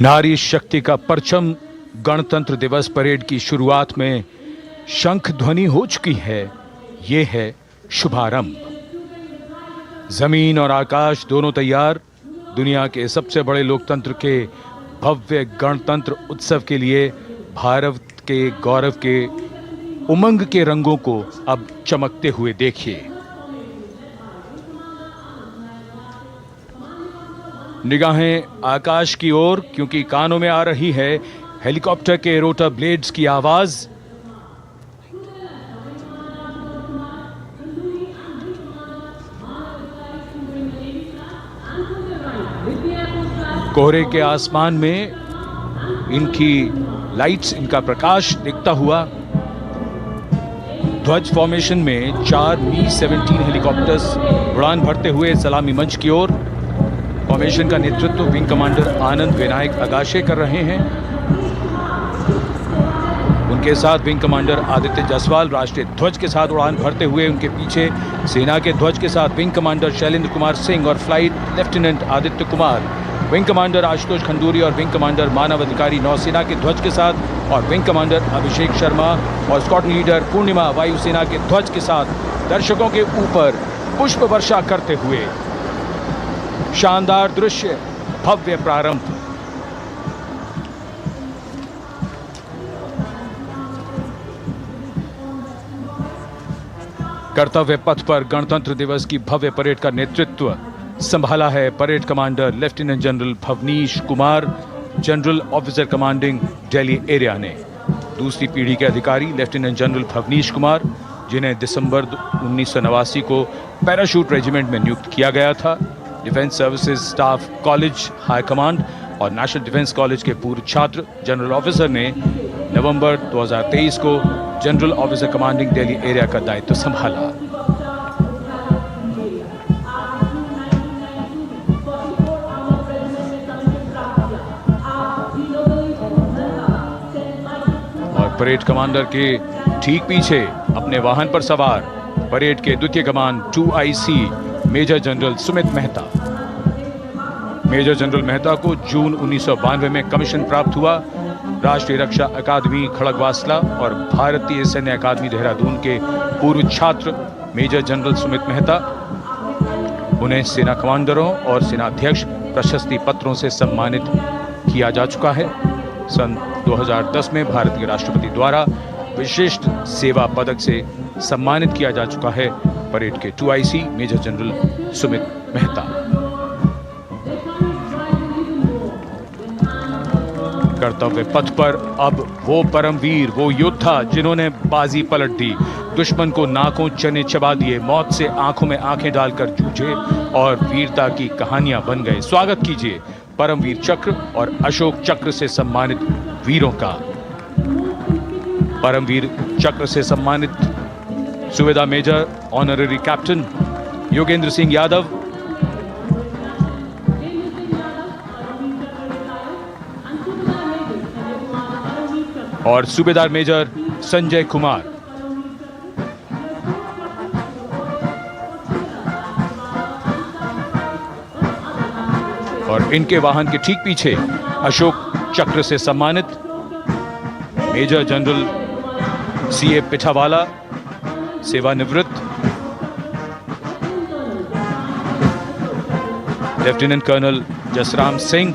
नारी शक्ति का परचम गणतंत्र दिवस परेड की शुरुआत में शंख ध्वनि हो चुकी है। ये है शुभारंभ। जमीन और आकाश दोनों तैयार। दुनिया के सबसे बड़े लोकतंत्र के भव्य गणतंत्र उत्सव के लिए भारत के गौरव के उमंग के रंगों को अब चमकते हुए देखिए। निगाहें आकाश की ओर, क्योंकि कानों में आ रही है हेलीकॉप्टर के रोटर ब्लेड्स की आवाज। कोहरे के आसमान में इनकी लाइट्स, इनका प्रकाश दिखता हुआ ध्वज फॉर्मेशन में 4 Mi-17 हेलीकॉप्टर्स उड़ान भरते हुए सलामी मंच की ओर। फॉर्मेशन का नेतृत्व विंग कमांडर आनंद विनायक अगाशे कर रहे हैं। उनके साथ विंग कमांडर आदित्य जायसवाल राष्ट्रीय ध्वज के साथ उड़ान भरते हुए, उनके पीछे सेना के ध्वज के साथ विंग कमांडर शैलेंद्र कुमार सिंह और flight lieutenant Aditya Kumar, wing commander Ashutosh Khanduri और विंग कमांडर मानव अधिकारी नौसेना के ध्वज के साथ, और विंग कमांडर अभिषेक शर्मा और स्क्वाड्रन लीडर पूर्णिमा वायुसेना के ध्वज के साथ दर्शकों के ऊपर पुष्प वर्षा करते हुए। शानदार दृश्य, भव्य प्रारंभ। कर्तव्य पथ पर गणतंत्र दिवस की भव्य परेड का नेतृत्व संभाला है parade commander lieutenant general Bhavnish Kumar, general officer commanding Delhi area ने। दूसरी पीढ़ी के अधिकारी लेफ्टिनेंट जनरल भवनीश कुमार, जिन्हें दिसंबर 1989 को पैराशूट रेजिमेंट में नियुक्त किया गया था। Defence services staff college high command और नेशनल डिफेंस कॉलेज के पूर्व छात्र जनरल ऑफिसर ने नवंबर 2023 को general officer commanding Delhi area का दायित्व संभाला। और परेड कमांडर के ठीक पीछे अपने वाहन पर सवार परेड के द्वितीय कमान 2IC major general Sumit Mehta. Major general Mehta को जून 1992 में कमीशन प्राप्त हुआ। राष्ट्रीय रक्षा अकादमी खड़गवासला और भारतीय सैन्य अकादमी देहरादून के पूर्व छात्र मेजर जनरल सुमित मेहता। उन्हें सेना कमांडरों और सेनाध्यक्ष प्रशस्ति पत्रों से सम्मानित किया जा चुका है। सन 2010 में भारत के राष्ट्रपति द्वारा विशिष्ट सेवा पदक से सम्मानित किया जा चुका है परेड के 2IC major general Sumit Mehta. कर्तव्य पथ पर अब वो परमवीर, वो योद्धा जिन्होंने बाजी पलट दी, दुश्मन को नाकों चने चबा दिए, मौत से आंखों में आंखें डालकर जूझे और वीरता की कहानियां बन गए। स्वागत कीजिए परमवीर चक्र और अशोक चक्र से सम्मानित वीरों का। परमवीर चक्र से सम्मानित subedar major honorary captain Yogendra Singh Yadav, और सूबेदार मेजर संजय कुमार। और इनके वाहन के ठीक पीछे अशोक चक्र से सम्मानित मेजर जनरल CA पिठावाला, सेवानिवृत्त, लेफ्टिनेंट कर्नल जसराम सिंह,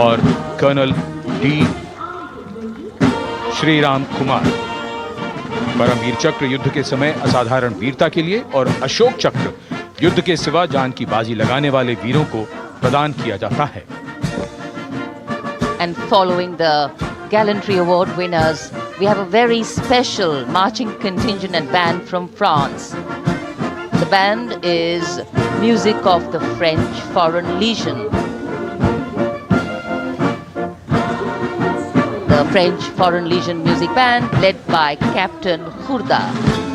और कर्नल D श्रीराम कुमार। परमवीर चक्र युद्ध के समय असाधारण वीरता के लिए और अशोक चक्र युद्ध के सिवा जान की बाजी लगाने वाले वीरों को प्रदान किया जाता है। And following the Gallantry Award winners, we have a very special marching contingent and band from France. The band is music of the French Foreign Legion. The French Foreign Legion music band led by Captain Khurda,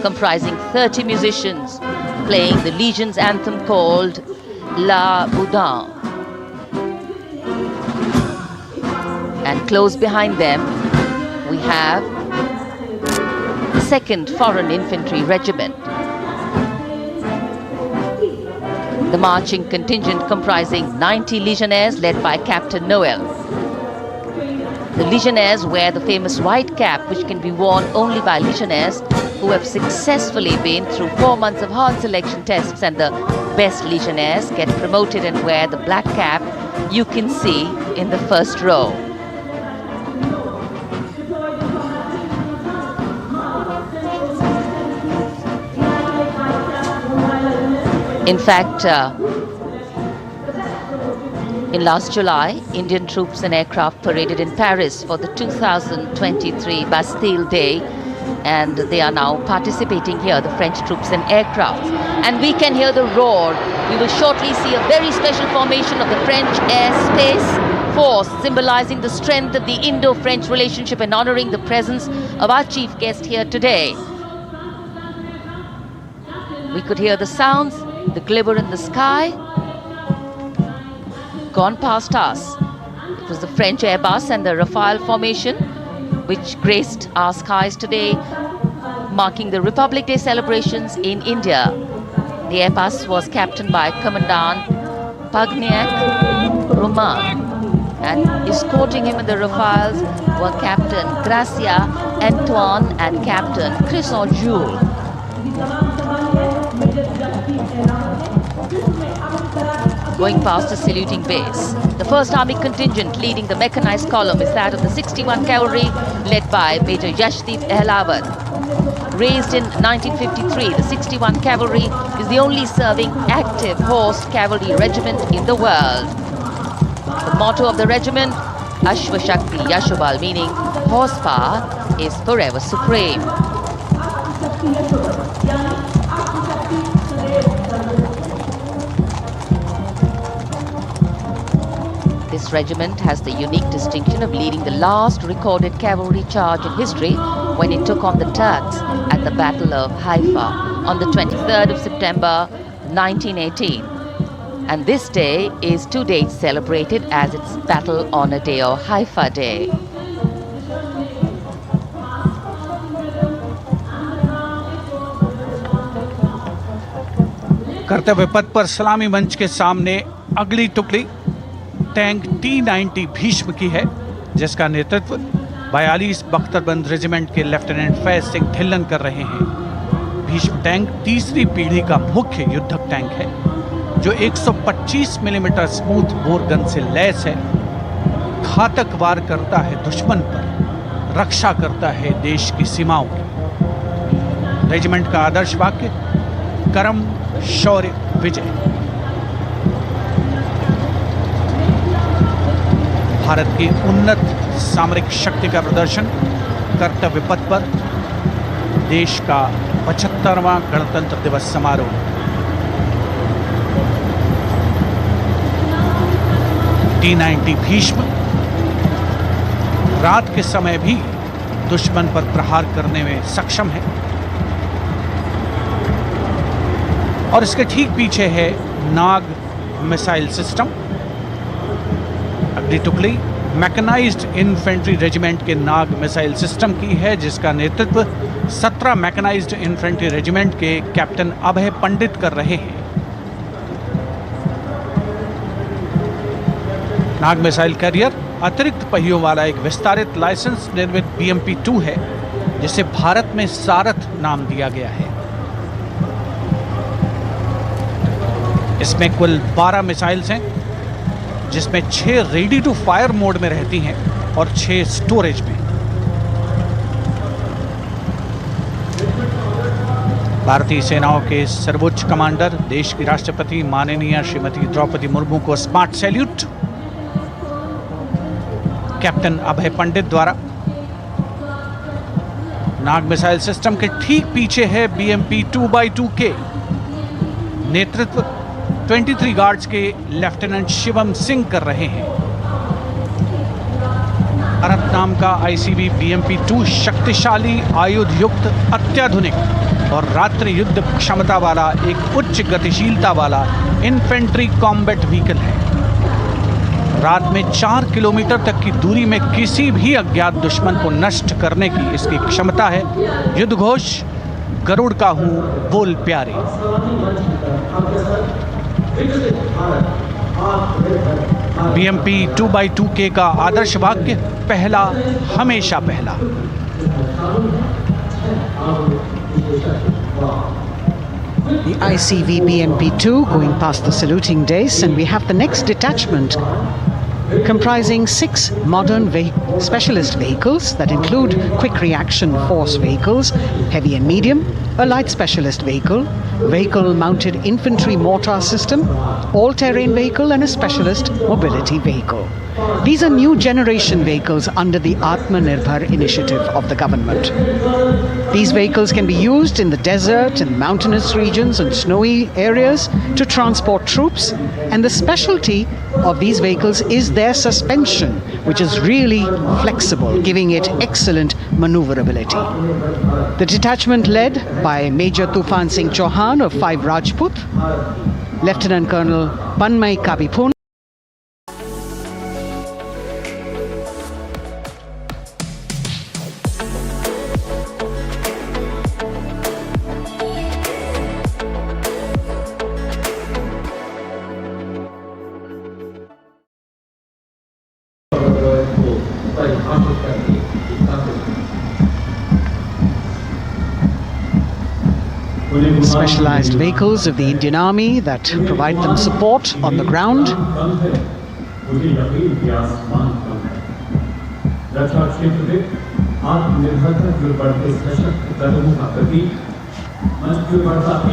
comprising 30 musicians, playing the Legion's anthem called La Boudin. And close behind them, we have the 2nd Foreign Infantry Regiment. The marching contingent comprising 90 legionnaires led by Captain Noel. The legionnaires wear the famous white cap, which can be worn only by legionnaires who have successfully been through 4 months of hard selection tests, and the best legionnaires get promoted and wear the black cap you can see in the first row. In fact, in last July, Indian troops and aircraft paraded in Paris for the 2023 Bastille Day, and they are now participating here, the French troops and aircraft. And we can hear the roar. We will shortly see a very special formation of the French Air Space Force, symbolizing the strength of the Indo-French relationship and honoring the presence of our chief guest here today. We could hear the sounds, the glimmer in the sky, gone past us. It was the French Airbus and the Rafale formation which graced our skies today, marking the Republic Day celebrations in India. The Airbus was captained by Commandant Pagniak Roman, and escorting him in the Rafales were Captain Gracia Antoine and Captain Crisson Jules. Going past the saluting base, the 1st Army contingent leading the mechanized column is that of the 61 Cavalry, led by Major Yashdeep Ehlawat. Raised in 1953, the 61 Cavalry is the only serving active horse cavalry regiment in the world. The motto of the regiment, Ashwa Shakti Yashobal, meaning horsepower is forever supreme. This regiment has the unique distinction of leading the last recorded cavalry charge in history when it took on the Turks at the Battle of Haifa on the 23rd of September 1918. And this day is to date celebrated as its Battle Honor Day or Haifa Day. कर्तव्य पथ पर सलामी मंच के सामने अगली टुकड़ी tank T-90 Bhishma की है, जिसका नेतृत्व 42 बख्तरबंद रेजिमेंट के लेफ्टिनेंट फैज सिंह ढिल्लन कर रहे हैं। भीष्म टैंक तीसरी पीढ़ी का मुख्य युद्धक टैंक है, जो 125 मिलीमीटर स्मूथ बोर गन से लैस है, घातक वार करता है दुश्मन पर, रक्षा करता है देश की सीमाओं की। रेजिमेंट का आदर्श वाक्य कर्म शौर्य विजय। भारत की उन्नत सामरिक शक्ति का प्रदर्शन कर्तव्य पथ पर देश का 75वां गणतंत्र दिवस समारोह। T-90 भीष्म रात के समय भी दुश्मन पर प्रहार करने में सक्षम है, और इसके ठीक पीछे है नाग मिसाइल सिस्टम। अगली टुकड़ी मैकेनाइज्ड इन्फेंट्री रेजिमेंट के नाग मिसाइल सिस्टम की है, जिसका नेतृत्व 17 मैकेनाइज्ड इन्फेंट्री रेजिमेंट के कैप्टन अभय पंडित कर रहे हैं। नाग मिसाइल कैरियर अतिरिक्त पहियों वाला एक विस्तारित लाइसेंस निर्मित BMP-2 है, जिसे भारत में सारथ नाम दिया गया है। इसमें कुल 12 मिसाइल्स हैं, जिसमें 6 रेडी टू फायर मोड में रहती हैं और 6 स्टोरेज में। भारतीय सेनाओं के सर्वोच्च कमांडर देश की राष्ट्रपति माननीय श्रीमती द्रौपदी मुर्मू को स्मार्ट सैल्यूट कैप्टन अभय पंडित द्वारा। नाग मिसाइल सिस्टम के ठीक पीछे है BMP-2x2K। नेतृत्व 23 गार्ड्स के लेफ्टिनेंट शिवम सिंह कर रहे हैं। अरत नाम का ICB BMP-2 शक्तिशाली आयुध युक्त अत्याधुनिक और रात्रि युद्ध क्षमता वाला एक उच्च गतिशीलता वाला इन्फेंट्री कॉम्बैट व्हीकल है। रात में 4 किलोमीटर तक की दूरी में किसी भी अज्ञात दुश्मन को नष्ट करने की इसकी क्षमता है। युद्ध घोष गरुड़ का हूं बोल प्यारे। BMP 2x2K का आदर्श वाक्य, पहला हमेशा पहला। The ICV BMP-2 going past the saluting dais, and we have the next detachment comprising 6 modern specialist vehicles that include quick reaction force vehicles, heavy and medium, a light specialist vehicle, vehicle-mounted infantry mortar system, all-terrain vehicle and a specialist mobility vehicle. These are new generation vehicles under the Atmanirbhar initiative of the government. These vehicles can be used in the desert and mountainous regions and snowy areas to transport troops, and the specialty of these vehicles is their suspension, which is really flexible, giving it excellent maneuverability. The detachment led by Major Tufan Singh Chauhan of 5 Rajput, Lieutenant Colonel Panmay Kabipun, specialized vehicles of the Indian Army that provide them support on the ground.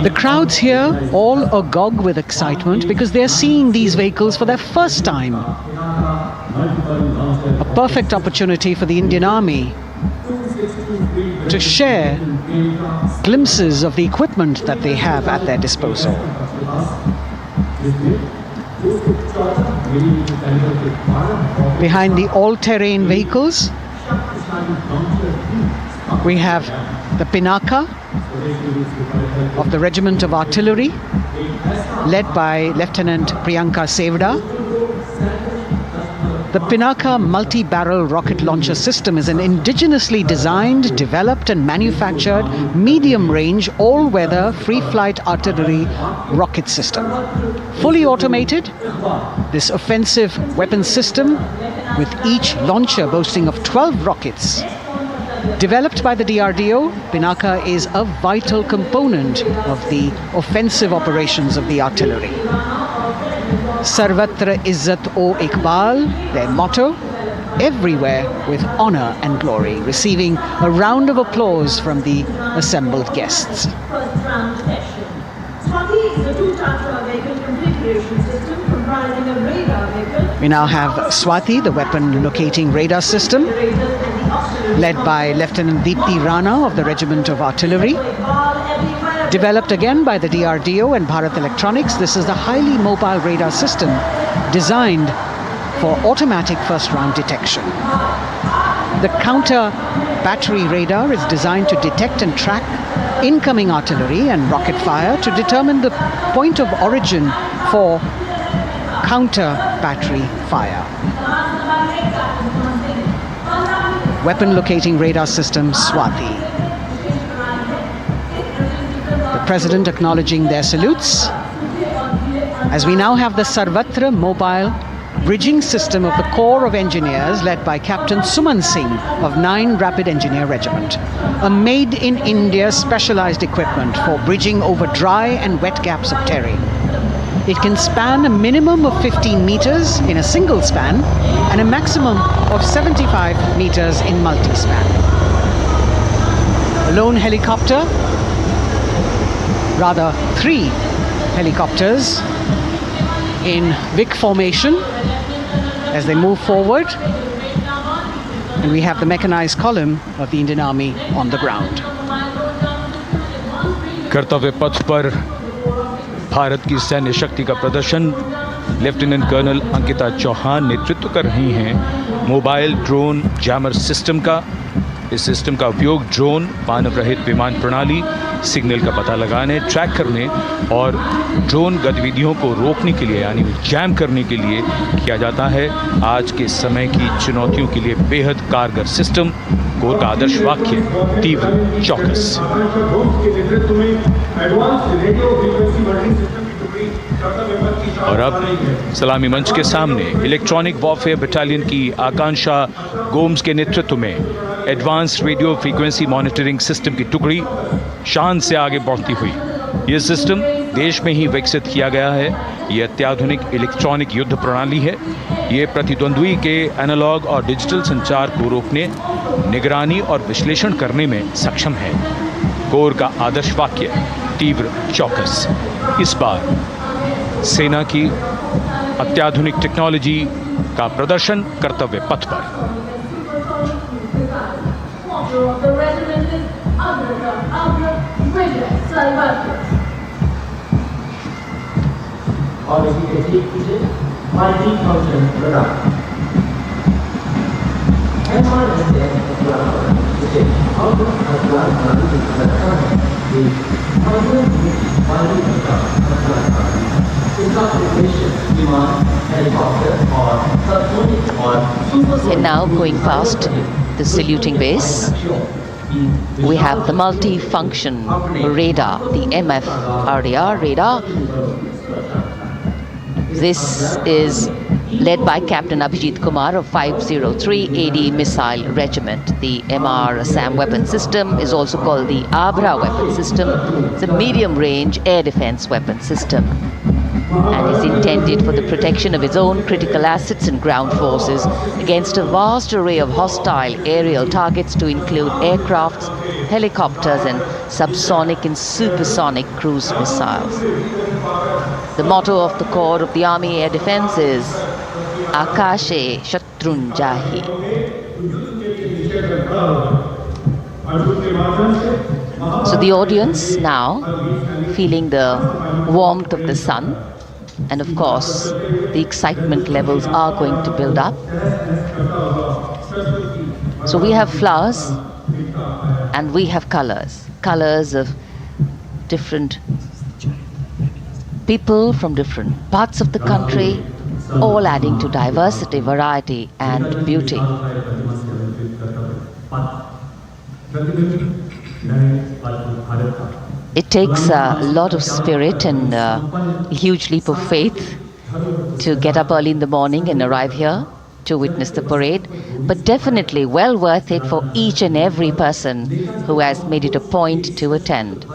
The crowds here all agog with excitement because they're seeing these vehicles for their first time. A perfect opportunity for the Indian Army to share glimpses of the equipment that they have at their disposal. Behind the all-terrain vehicles, we have the Pinaka of the Regiment of Artillery, led by Lieutenant Priyanka Sevda. The Pinaka multi-barrel rocket launcher system is an indigenously designed, developed and manufactured medium-range, all-weather, free-flight artillery rocket system. Fully automated, this offensive weapon system, with each launcher boasting of 12 rockets, developed by the DRDO, Pinaka is a vital component of the offensive operations of the artillery. Sarvatra Izzat-o Iqbal, their motto, everywhere with honor and glory, receiving a round of applause from the assembled guests. First round session. Swati is a two-tactical vehicle configuration system comprising a radar vehicle. We now have Swati, the weapon locating radar system, led by Lieutenant Deepti Rana of the Regiment of Artillery. Developed again by the DRDO and Bharat Electronics, this is the highly mobile radar system designed for automatic first-round detection. The counter battery radar is designed to detect and track incoming artillery and rocket fire to determine the point of origin for counter battery fire. Weapon locating radar system Swati. The President acknowledging their salutes, as we now have the Sarvatra mobile bridging system of the Corps of Engineers led by Captain Suman Singh of 9 Rapid Engineer Regiment, a made-in-India specialized equipment for bridging over dry and wet gaps of terrain. It can span a minimum of 15 meters in a single span and a maximum of 75 meters in multi-span. A lone helicopter, rather 3 helicopters in Vic formation as they move forward, and we have the mechanized column of the Indian Army on the ground. कर्तव्य पथ पर भारत की सैन्य शक्ति का प्रदर्शन lieutenant colonel Ankita Chauhan नेतृत्व कर रही हैं मोबाइल ड्रोन जैमर सिस्टम का। इस सिस्टम का उपयोग ड्रोन, मानव रहित विमान प्रणाली, सिग्नल का पता लगाने, ट्रैक करने और ड्रोन गतिविधियों को रोकने के लिए यानी जैम करने के लिए किया जाता है। आज के समय की चुनौतियों के लिए बेहद कारगर सिस्टम। कोर का आदर्श वाक्य, तीव्र चौकस। और अब सलामी मंच के सामने इलेक्ट्रॉनिक वॉरफेयर बटालियन की आकांक्षा गोम्स के नेतृत्व में advance radio frequency monitoring system की टुकड़ी शान से आगे बढ़ती हुई। यह सिस्टम देश में ही विकसित किया गया है। यह अत्याधुनिक इलेक्ट्रॉनिक युद्ध प्रणाली है। ये प्रतिद्वंद्वी के एनालॉग और डिजिटल संचार को रोकने, निगरानी और विश्लेषण करने में सक्षम है। कोर का आदर्श वाक्य तीव्र चौकस। इस बार सेना की अत्याधुनिक टेक्नोलॉजी का प्रदर्शन कर्तव्य पथ पर। और इसी के ठीक पीछे multi function program And now going past the saluting base, we have the multi-function radar, the MFRDR radar. This is led by Captain Abhijit Kumar of 503 AD Missile Regiment. The MR Assam weapon system is also called the Abra weapon system. It's a medium-range air defense weapon system and is intended for the protection of its own critical assets and ground forces against a vast array of hostile aerial targets to include aircrafts, helicopters and subsonic and supersonic cruise missiles. The motto of the Corps of the Army Air Defense is Akashe Shatrunjahi. So the audience now feeling the warmth of the sun, and of course the excitement levels are going to build up. So we have flowers and we have colors of different people from different parts of the country, all adding to diversity, variety and beauty. It takes a lot of spirit and a huge leap of faith to get up early in the morning and arrive here to witness the parade, but definitely well worth it for each and every person who has made it a point to attend.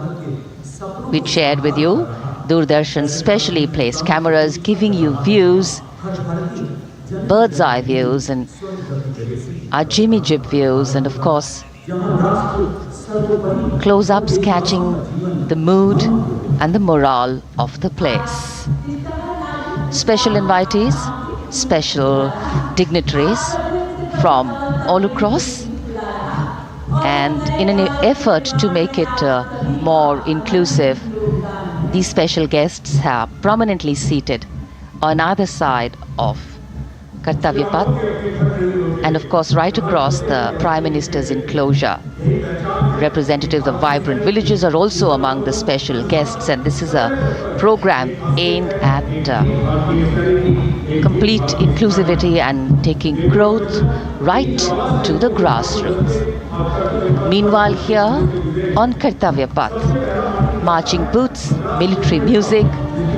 We shared with you Doordarshan's specially placed cameras giving you views, bird's eye views and our Jimmy Jib views, and of course close-ups catching the mood and the morale of the place. Special invitees, special dignitaries from all across, and in an effort to make it more inclusive, these special guests are prominently seated on either side of Kartavya Path, and of course right across the Prime Minister's enclosure. Representatives of vibrant villages are also among the special guests, and this is a program aimed at complete inclusivity and taking growth right to the grassroots. Meanwhile, here on Kartavya Path, marching boots, military music,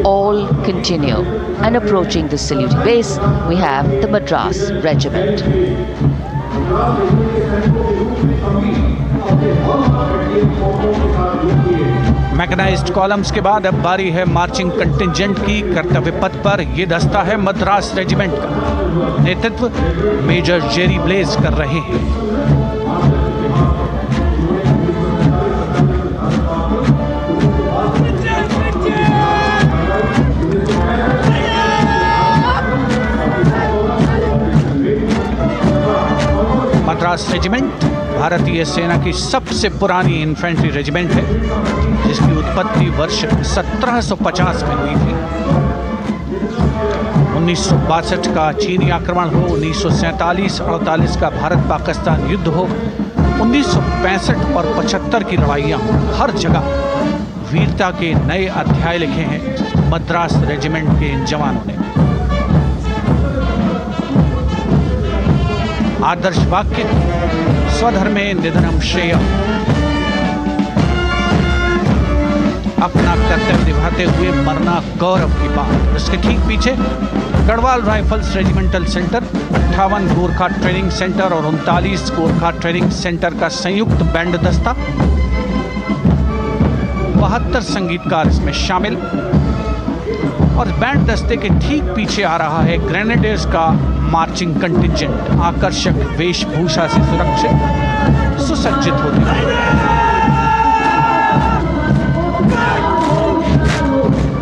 all continue. And approaching the saluting base, we have the Madras Regiment. Mechanized columns के बाद अब बारी है marching contingent की। कर्तव्य पथ पर ये दस्ता है मद्रास रेजिमेंट का। नेतृत्व मेजर जेरी ब्लेज कर रहे हैं। मद्रास रेजिमेंट भारतीय सेना की सबसे पुरानी इन्फेंट्री रेजिमेंट है, जिसकी उत्पत्ति वर्ष 1750 में हुई थी। 1962 का चीनी आक्रमण हो, 1947-48 का भारत पाकिस्तान युद्ध हो, 1965 और 75 की लड़ाइयाँ हो, हर जगह वीरता के नए अध्याय लिखे हैं मद्रास रेजिमेंट के इन जवानों ने। आदर्श वाक्य स्वधर्मे निधनम श्रेय। अपना कर्तव्य निभाते करते हुए मरना गौरव की बात। इसके ठीक पीछे Garhwal rifles regimental centre, 58 Gorkha training centre और 39 गोरखा ट्रेनिंग सेंटर का संयुक्त बैंड दस्ता। 72 संगीतकार इसमें शामिल। और बैंड दस्ते के ठीक पीछे आ रहा है ग्रेनेडियर्स का मार्चिंग कंटिंजेंट, आकर्षक वेशभूषा से सुरक्षित सुसज्जित होते हुए।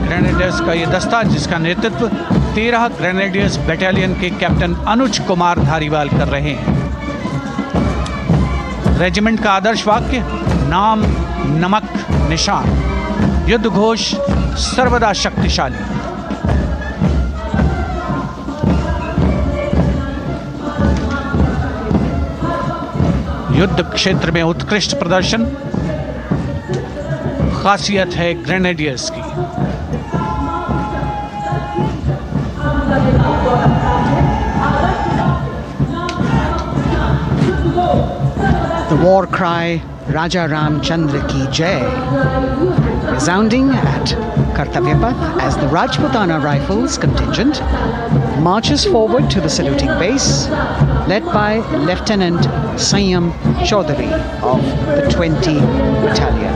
ग्रेनेडियर्स का ये दस्ता, जिसका नेतृत्व 13 ग्रेनेडियर्स बटालियन के कैप्टन अनुज कुमार धारीवाल कर रहे हैं। रेजिमेंट का आदर्श वाक्य नाम नमक निशान, युद्ध घोष सर्वदा शक्तिशाली। युद्ध क्षेत्र में उत्कृष्ट प्रदर्शन खासियत है ग्रेनेडियर्स की। The war cry Raja Ramchandra Ki Jai resounding at Kartavya Path as the Rajputana Rifles contingent marches forward to the saluting base, led by Lieutenant Sanyam Chaudhary of the 20 Battalion.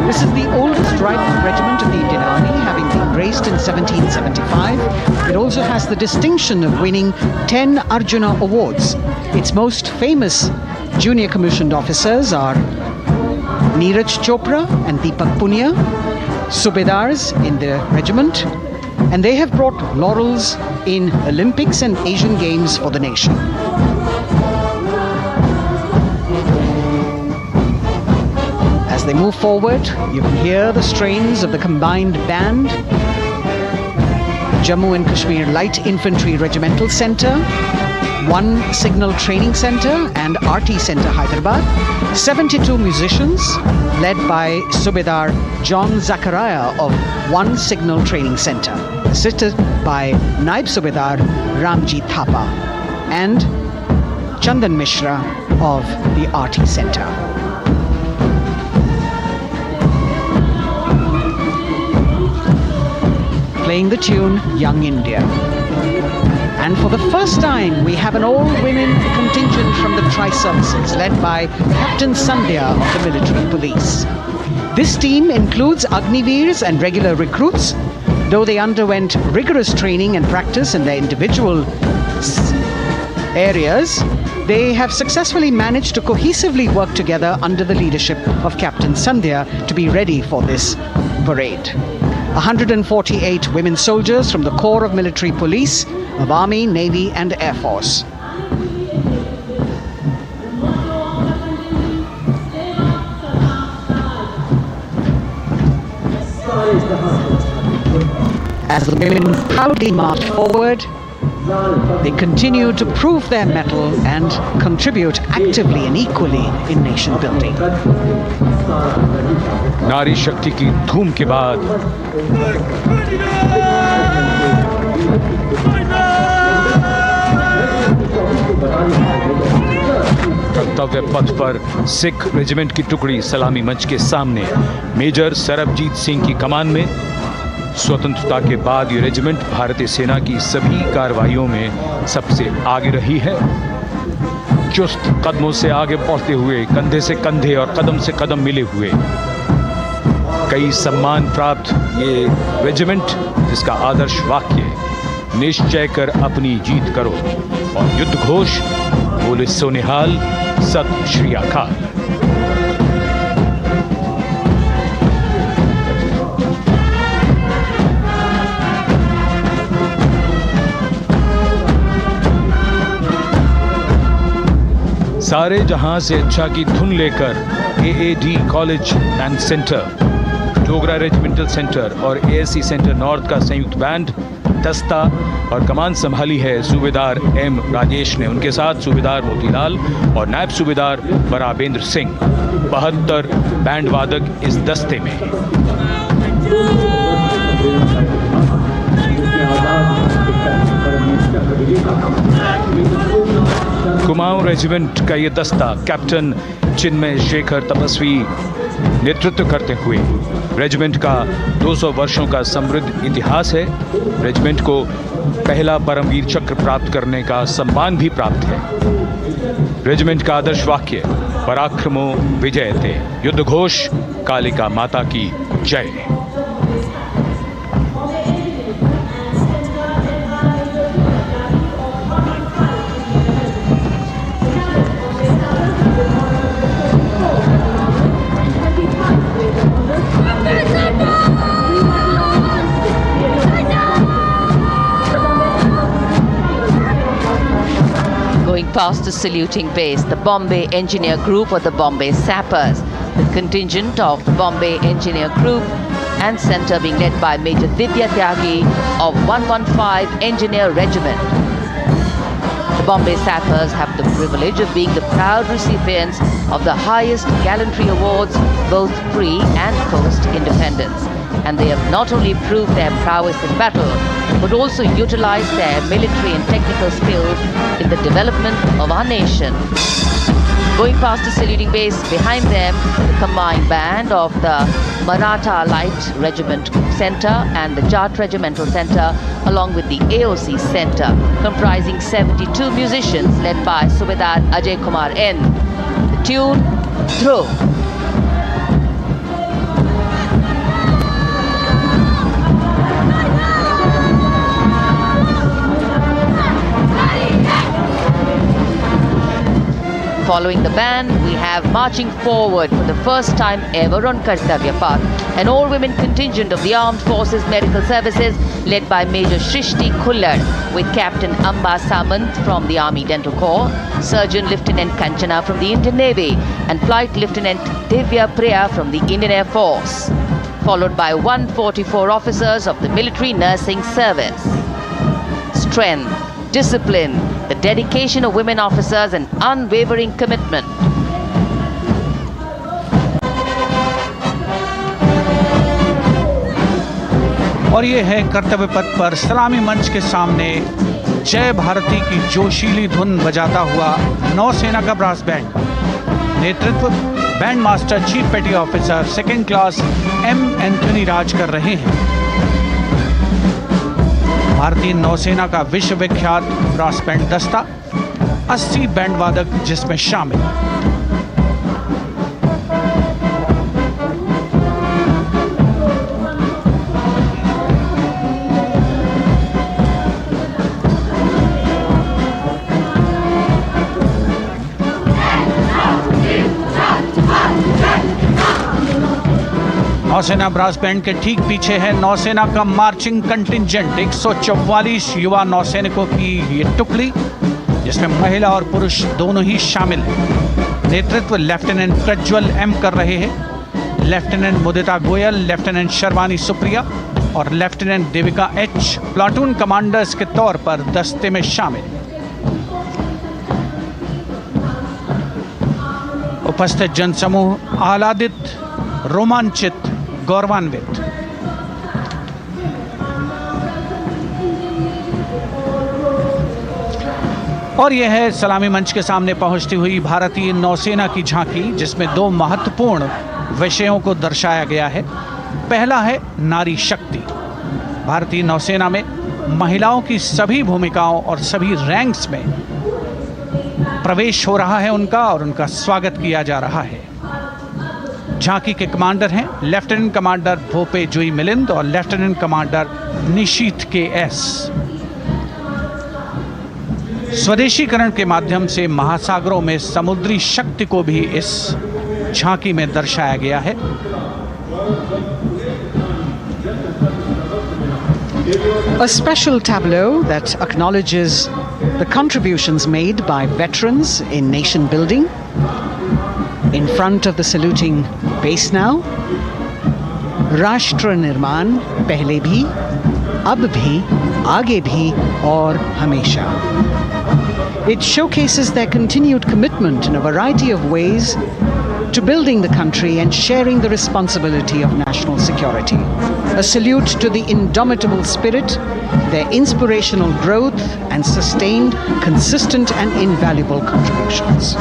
This is the oldest rifle regiment of the Indian Army, having been raised in 1775. It also has the distinction of winning 10 Arjuna Awards. Its most famous junior commissioned officers are Neeraj Chopra and Deepak Punia, Subedars in the regiment, and they have brought laurels in Olympics and Asian Games for the nation. As they move forward, you can hear the strains of the combined band. Jammu and Kashmir Light Infantry Regimental Centre, 1 Signal Training Centre and RT Centre Hyderabad, 72 musicians led by Subedar John Zachariah of 1 Signal Training Centre, assisted by Naib Subedar Ramji Thapa and Chandan Mishra of the RT Centre. Playing the tune Young India. And for the first time, we have an all-women contingent from the Tri-Services, led by Captain Sandhya of the Military Police. This team includes Agniveers and regular recruits. Though they underwent rigorous training and practice in their individual areas, they have successfully managed to cohesively work together under the leadership of Captain Sandhya to be ready for this parade. 148 women soldiers from the Corps of Military Police, of Army, Navy and Air Force. As the women proudly march forward, they continue to prove their mettle and contribute actively and equally in nation building. नारी शक्ति की धूम के बाद कर्तव्य पथ पर Sikh regiment की टुकड़ी सलामी मंच के सामने मेजर सरबजीत सिंह की कमान में। स्वतंत्रता के बाद ये रेजिमेंट भारतीय सेना की सभी कार्रवाइयों में सबसे आगे रही है। चुस्त कदमों से आगे बढ़ते हुए, कंधे से कंधे और कदम से कदम मिले हुए, कई सम्मान प्राप्त ये रेजिमेंट, जिसका आदर्श वाक्य निश्चय कर अपनी जीत करो और युद्ध घोष बोले सोनिहाल सत श्री अकाल। सारे जहां से अच्छा की धुन लेकर AAD college and centre, Dogra regimental centre और ASC सेंटर नॉर्थ का संयुक्त बैंड दस्ता और कमान संभाली है सूबेदार M राजेश ने। उनके साथ सूबेदार मोतीलाल और नायब सूबेदार बराबेंद्र सिंह। 72 बैंड वादक इस दस्ते में हैं। कुमाऊं रेजिमेंट का ये दस्ता कैप्टन चिन्मय शेखर तपस्वी नेतृत्व करते हुए रेजिमेंट का 200 वर्षों का समृद्ध इतिहास है। रेजिमेंट को पहला परमवीर चक्र प्राप्त करने का सम्मान भी प्राप्त है। रेजिमेंट का आदर्श वाक्य पराक्रमो विजयते, युद्ध घोष कालिका माता की जय। Going past the saluting base, the Bombay Engineer Group or the Bombay Sappers, the contingent of the Bombay Engineer Group and Centre being led by Major Divya Tyagi of 115 Engineer Regiment. The Bombay Sappers have the privilege of being the proud recipients of the highest gallantry awards both pre and post independence. And they have not only proved their prowess in battle, but also utilized their military and technical skills in the development of our nation. Going past the saluting base, behind them, the combined band of the Maratha Light Regiment Centre and the Jat Regimental Centre, along with the AOC Centre, comprising 72 musicians led by Subedar Ajay Kumar N. The tune, Dhruv. Following the band, we have marching forward for the first time ever on Kartavya Path, an all-women contingent of the Armed Forces Medical Services led by Major Shrishti Khullad with Captain Amba Samant from the Army Dental Corps, Surgeon Lieutenant Kanchana from the Indian Navy and Flight Lieutenant Divya Priya from the Indian Air Force, followed by 144 officers of the Military Nursing Service. Strength, discipline, the dedication of women officers and unwavering commitment. और ये है कर्तव्य पथ पर सलामी मंच के सामने जय भारती की जोशीली धुन बजाता हुआ नौसेना का ब्रास बैंड। नेतृत्व band master chief petty officer second class M Anthony Raj कर रहे हैं। भारतीय नौसेना का विश्वविख्यात ब्रास बैंड दस्ता 80 बैंड वादक जिसमें शामिल। नौसेना ब्रास बैंड के ठीक पीछे है नौसेना का मार्चिंग कंटिंजेंट 144 युवा नौसैनिकों की ये टुकड़ी जिसमें महिला और पुरुष दोनों ही शामिल हैं। नेतृत्व लेफ्टिनेंट प्रज्वल एम कर रहे हैं। लेफ्टिनेंट मुदिता गोयल, लेफ्टिनेंट शर्वानी सुप्रिया और lieutenant Devika H platoon commanders के तौर पर दस्ते में शामिल। उपस्थित जनसमूह आह्लादित, रोमांचित, गौरवान्वित। और यह है सलामी मंच के सामने पहुंचती हुई भारतीय नौसेना की झांकी जिसमें दो महत्वपूर्ण विषयों को दर्शाया गया है। पहला है नारी शक्ति। भारतीय नौसेना में महिलाओं की सभी भूमिकाओं और सभी रैंक्स में प्रवेश हो रहा है उनका और उनका स्वागत किया जा रहा है। झांकी के कमांडर हैं लेफ्टिनेंट कमांडर भोपे जुई मिलिंद और लेफ्टिनेंट कमांडर निशीथ के एस। स्वदेशीकरण के माध्यम से महासागरों में समुद्री शक्ति को भी इस झांकी में दर्शाया गया है। A special tableau that acknowledges the contributions made by veterans in nation building. In front of the saluting base now, राष्ट्र निर्माण पहले भी, अब भी, आगे भी और हमेशा. It showcases their continued commitment in a variety of ways to building the country and sharing the responsibility of national security. A salute to the indomitable spirit, their inspirational growth, and sustained, consistent, and invaluable contributions.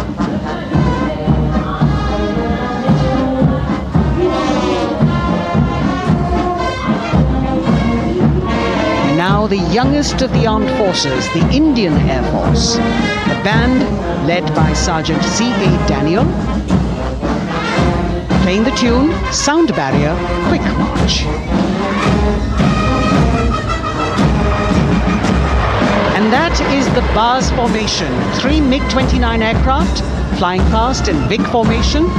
And now the youngest of the armed forces, the Indian Air Force, a band led by Sergeant C.A. Daniel, playing the tune Sound Barrier Quick March. And that is the Bars formation. 3 MiG-29 aircraft flying past in big formation,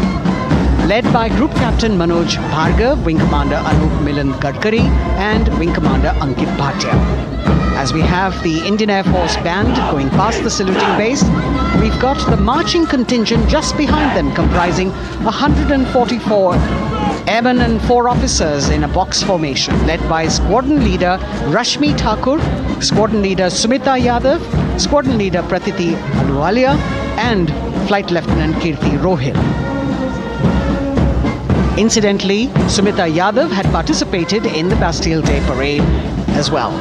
led by Group Captain Manoj Bhargav, Wing Commander Anup Milan Gadkari, and Wing Commander Ankit Bhatia. As we have the Indian Air Force band going past the saluting base, we've got the marching contingent just behind them, comprising 144 airmen and 4 officers in a box formation, led by Squadron Leader Rashmi Thakur, Squadron Leader Sumita Yadav, Squadron Leader Pratiti Aluwalia, and Flight Lieutenant Kirti Rohil. Incidentally, Sumita Yadav had participated in the Bastille Day Parade as well.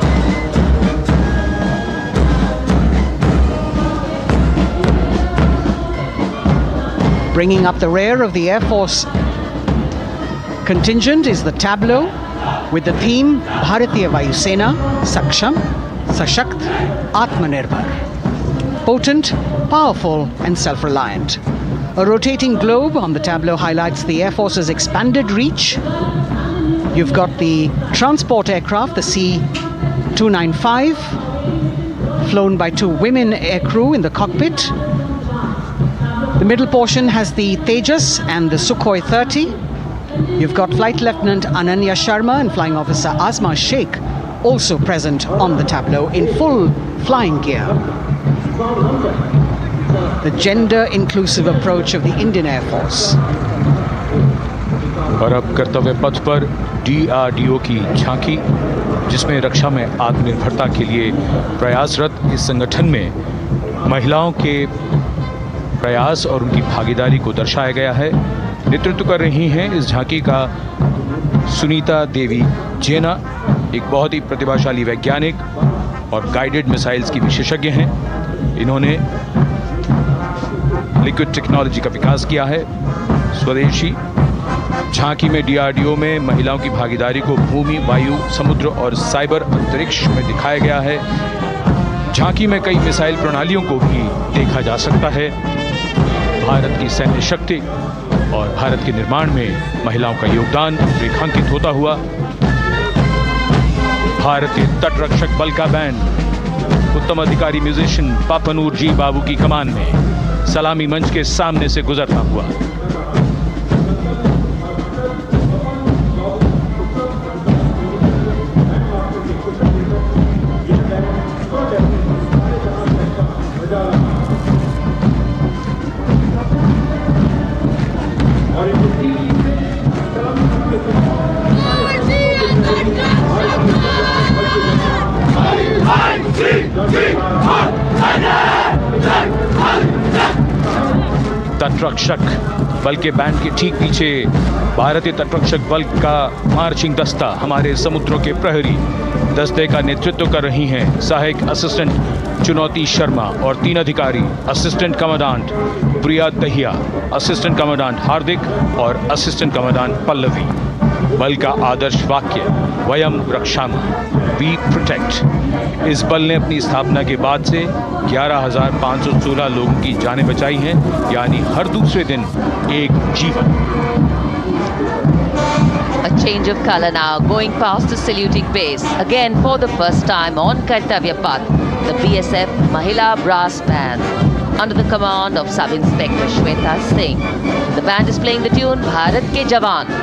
Bringing up the rear of the Air Force contingent is the tableau with the theme Bharatiya Vayu Sena, Saksham, Sashakt, Atmanirbhar. Potent, powerful, and self-reliant. A rotating globe on the tableau highlights the Air Force's expanded reach. You've got the transport aircraft, the C-295, flown by 2 women aircrew in the cockpit. The middle portion has the Tejas and the Sukhoi 30. You've got Flight Lieutenant Ananya Sharma and Flying Officer Azma Sheikh also present on the tableau in full flying gear. The gender-inclusive approach of the Indian Air Force. और अब कर्तव्य पथ पर DRDO की झांकी, जिसमें रक्षा में आत्मनिर्भरता के लिए प्रयासरत इस संगठन में महिलाओं के प्रयास और उनकी भागीदारी को दर्शाया गया है। नेतृत्व कर रही हैं इस झांकी का सुनीता देवी जेना, एक बहुत ही प्रतिभाशाली वैज्ञानिक और गाइडेड मिसाइल्स की विशेषज्ञ हैं। इन्होंने लिक्विड टेक्नोलॉजी का विकास किया है, स्वदेशी। झांकी में DRDO में महिलाओं की भागीदारी को भूमि, वायु, समुद्र और साइबर अंतरिक्ष में दिखाया गया है। झांकी में कई मिसाइल प्रणालियों को भी देखा जा सकता है। भारत की सैन्य शक्ति और भारत के निर्माण में महिलाओं का योगदान रेखांकित होता हुआ भारतीय तटरक्षक बल का बैंड उत्तम अधिकारी म्यूजिशियन पापनूर जी बाबू की कमान में सलामी मंच के सामने से गुजरता हुआ। तटरक्षक बल के बैंड के ठीक पीछे भारतीय तटरक्षक बल का मार्चिंग दस्ता हमारे समुद्रों के प्रहरी दस्ते का नेतृत्व कर रही हैं सहायक असिस्टेंट चुनौती शर्मा और 3 अधिकारी, असिस्टेंट कमांडेंट प्रिया दहिया, असिस्टेंट कमांडेंट हार्दिक और असिस्टेंट कमांडेंट पल्लवी। बल का आदर्श वाक्य वयम रक्षामः, वी प्रोटेक्ट। इस बल ने अपनी स्थापना के बाद से 11,516 लोगों की जानें बचाई हैं, यानी हर दूसरे दिन एक जीवन। A change of color now, going past the saluting base. Again, for the first time on Kartavya Path, the BSF Mahila Brass Band, under the command of Sub-Inspector Shweta Singh. The band is playing the tune Bharat Ke Jawan.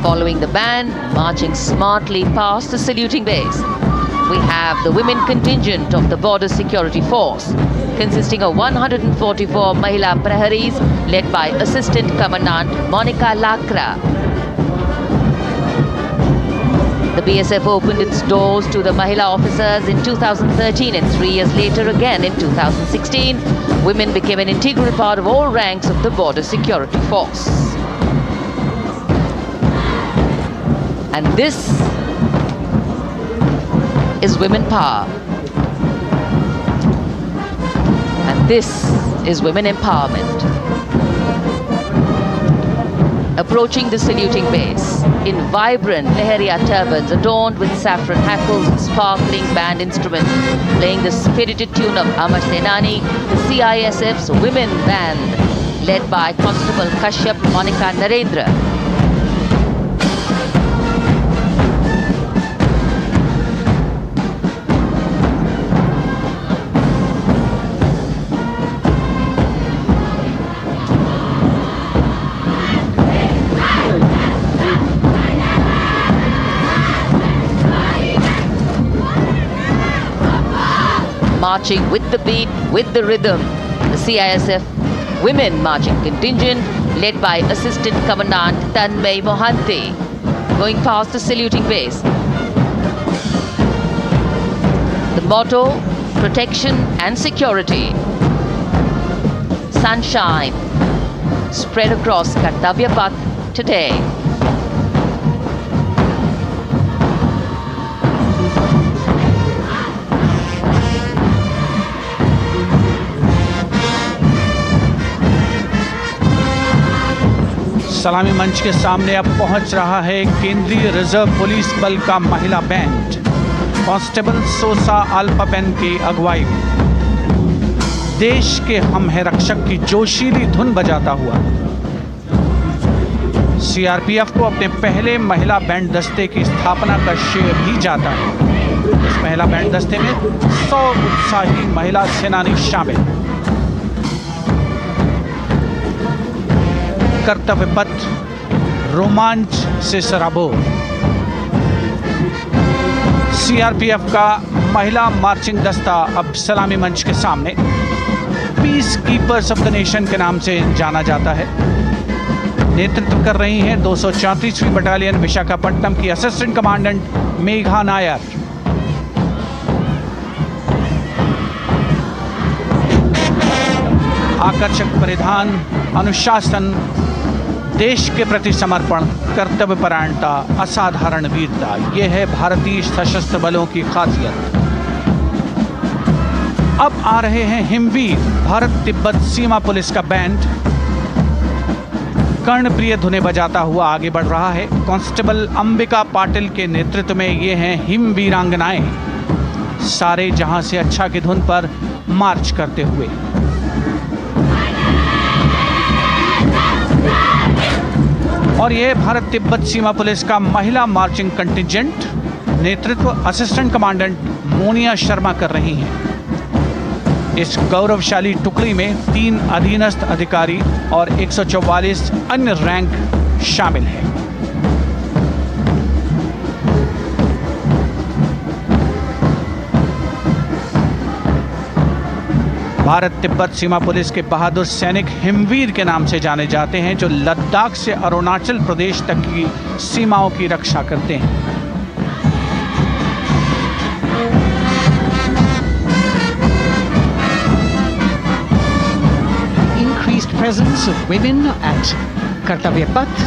Following the band, marching smartly past the saluting base. we have the women contingent of the Border Security Force, consisting of 144 Mahila Praharis led by Assistant Commandant Monica Lakra. The BSF opened its doors to the Mahila officers in 2013 and 3 years later again in 2016. Women became an integral part of all ranks of the Border Security Force. And this is women power. And this is women empowerment. Approaching the saluting base in vibrant Leheria turbans adorned with saffron hackles and sparkling band instruments, playing the spirited tune of Amar Senani, the CISF's women band, led by Constable Kashyap Monica Narendra. Marching with the beat, with the rhythm, the CISF Women Marching Contingent, led by Assistant Commandant Tanmay Mohanty, going past the saluting base. The motto, protection and security. Sunshine spread across Kartavya Path today. सलामी मंच के सामने अब पहुंच रहा है केंद्रीय reserve police बल का महिला बैंड कांस्टेबल सोसा अल्पाबेन की अगुवाई में देश के हम है रक्षक की जोशीली धुन बजाता हुआ सीआरपीएफ को अपने पहले महिला बैंड दस्ते की स्थापना का श्रेय भी जाता है। इस महिला बैंड दस्ते में 100 उत्साही महिला सेनानी शामिल। कर्तव्य पथ रोमांच से सराबोर। सीआरपीएफ का महिला मार्चिंग दस्ता अब सलामी मंच के सामने peace keepers of the nation के नाम से जाना जाता है। नेतृत्व कर रही हैं 234वीं बटालियन विशाखापट्टनम की असिस्टेंट कमांडेंट मेघा नायर। आकर्षक परिधान, अनुशासन, देश के प्रति समर्पण, कर्तव्यपरायणता, असाधारण वीरता, यह है भारतीय सशस्त्र बलों की खासियत। अब आ रहे हैं हिमवीर भारत तिब्बत सीमा पुलिस का बैंड कर्णप्रिय धुनें बजाता हुआ आगे बढ़ रहा है। कांस्टेबल अंबिका पाटिल के नेतृत्व में ये हैं हिमवीरांगनाएं, सारे जहां से अच्छा की धुन पर मार्च करते हुए। और यह भारत तिब्बत सीमा पुलिस का महिला मार्चिंग कंटिजेंट, नेतृत्व असिस्टेंट कमांडेंट मोनिया शर्मा कर रही हैं। इस गौरवशाली टुकड़ी में 3 अधीनस्थ अधिकारी और 144 अन्य रैंक शामिल हैं। भारत तिब्बत सीमा पुलिस के बहादुर सैनिक हिमवीर के नाम से जाने जाते हैं, जो लद्दाख से अरुणाचल प्रदेश तक की सीमाओं की रक्षा करते हैं। Increased presence of women at Kartavya Path,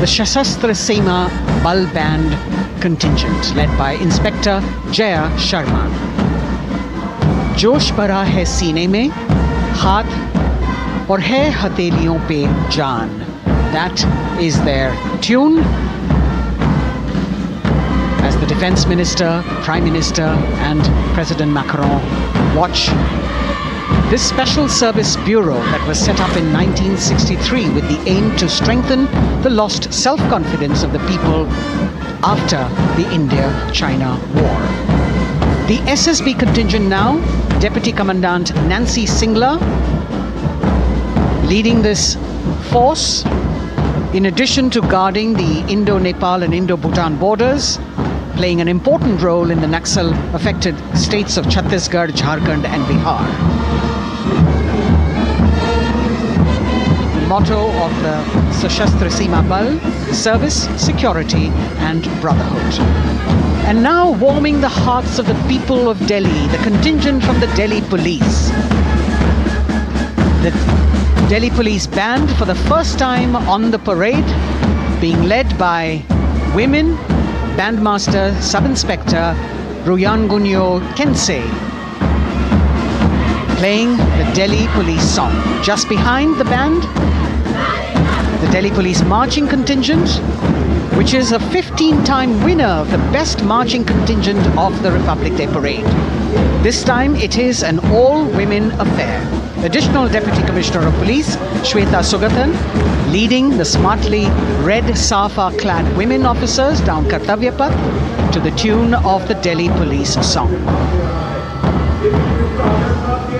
the Shasastra Seema Bal Band contingent led by Inspector Jaya Sharma. जोश भरा है सीने में, हाथ और है हथेलियों पे जान. That is their tune. As the Defense Minister, Prime Minister and President Macron watch this Special Service Bureau that was set up in 1963 with the aim to strengthen the lost self-confidence of the people after the India-China war. The SSB contingent now, Deputy Commandant Nancy Singla, leading this force, in addition to guarding the Indo-Nepal and Indo-Bhutan borders, playing an important role in the Naxal-affected states of Chhattisgarh, Jharkhand and Bihar. The motto of the Sashastra Seema Bal: service, security and brotherhood. And now warming the hearts of the people of Delhi, the contingent from the Delhi Police. The Delhi Police Band for the first time on the parade, being led by women, Bandmaster Sub-Inspector Ruyangunyo Kense, playing the Delhi Police song. Just behind the band, the Delhi Police Marching Contingent, which is a 15-time winner of the Best Marching Contingent of the Republic Day Parade. This time it is an all-women affair. Additional Deputy Commissioner of Police, Shweta Sugatan, leading the smartly red safa-clad women officers down Kartavya Path to the tune of the Delhi Police song.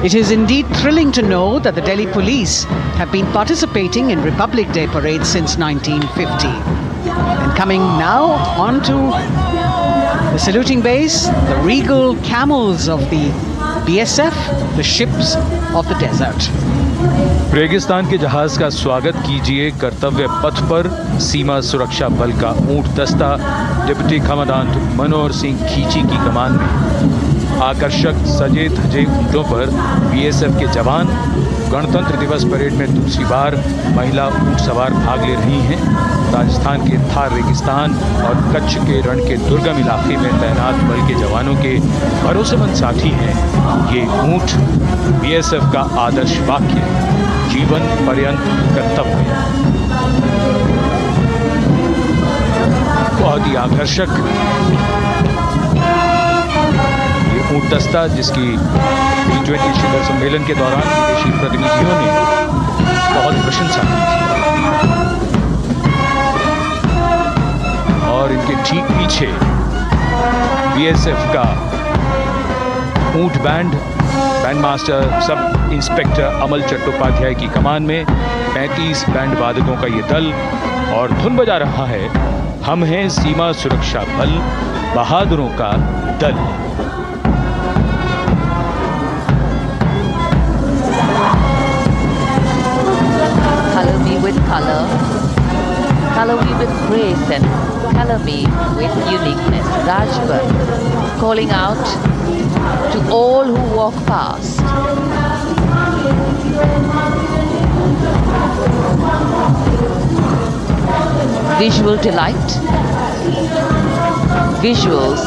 It is indeed thrilling to know that the Delhi Police have been participating in Republic Day parades since 1950. And coming now onto the saluting base, the regal camels of the BSF, the ships of the desert. रेगिस्तान के जहाज का स्वागत कीजिए कर्तव्य पथ पर सीमा सुरक्षा बल का ऊंट दस्ता डिप्टी कमांडेंट मनोहर सिंह खींची की कमान में। आकर्षक सजे धजे ऊंटों पर बीएसएफ के जवान। गणतंत्र दिवस परेड में दूसरी बार महिला ऊंट सवार भाग ले रही हैं। राजस्थान के थार रेगिस्तान और कच्छ के रण के दुर्गम इलाके में तैनात बल के जवानों के भरोसेमंद साथी हैं ये ऊंट। बीएसएफ का आदर्श वाक्य, जीवन पर्यंत कर्तव्य। बहुत ही आकर्षक ये ऊंट दस्ता, जिसकी G20 शिखर सम्मेलन के दौरान विदेशी प्रतिनिधियों ने बहुत प्रशंसा की थी। और इनके ठीक पीछे बीएसएफ का ऊंट band, band master sub inspector Amal Chattopadhyay की कमान में 35 बैंड वादकों का ये दल, और धुन बजा रहा है हम हैं सीमा सुरक्षा बल, बहादुरों का दल। Color me with color, color me with grace, and color me with uniqueness. Rajput calling out to all who walk past. Visual delight, visuals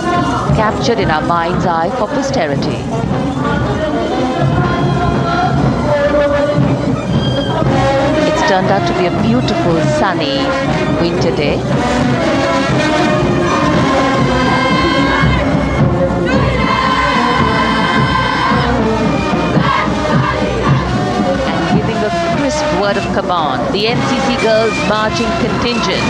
captured in our mind's eye for posterity. It's turned out to be a beautiful sunny winter day. And giving a crisp word of command, the NCC Girls Marching Contingent,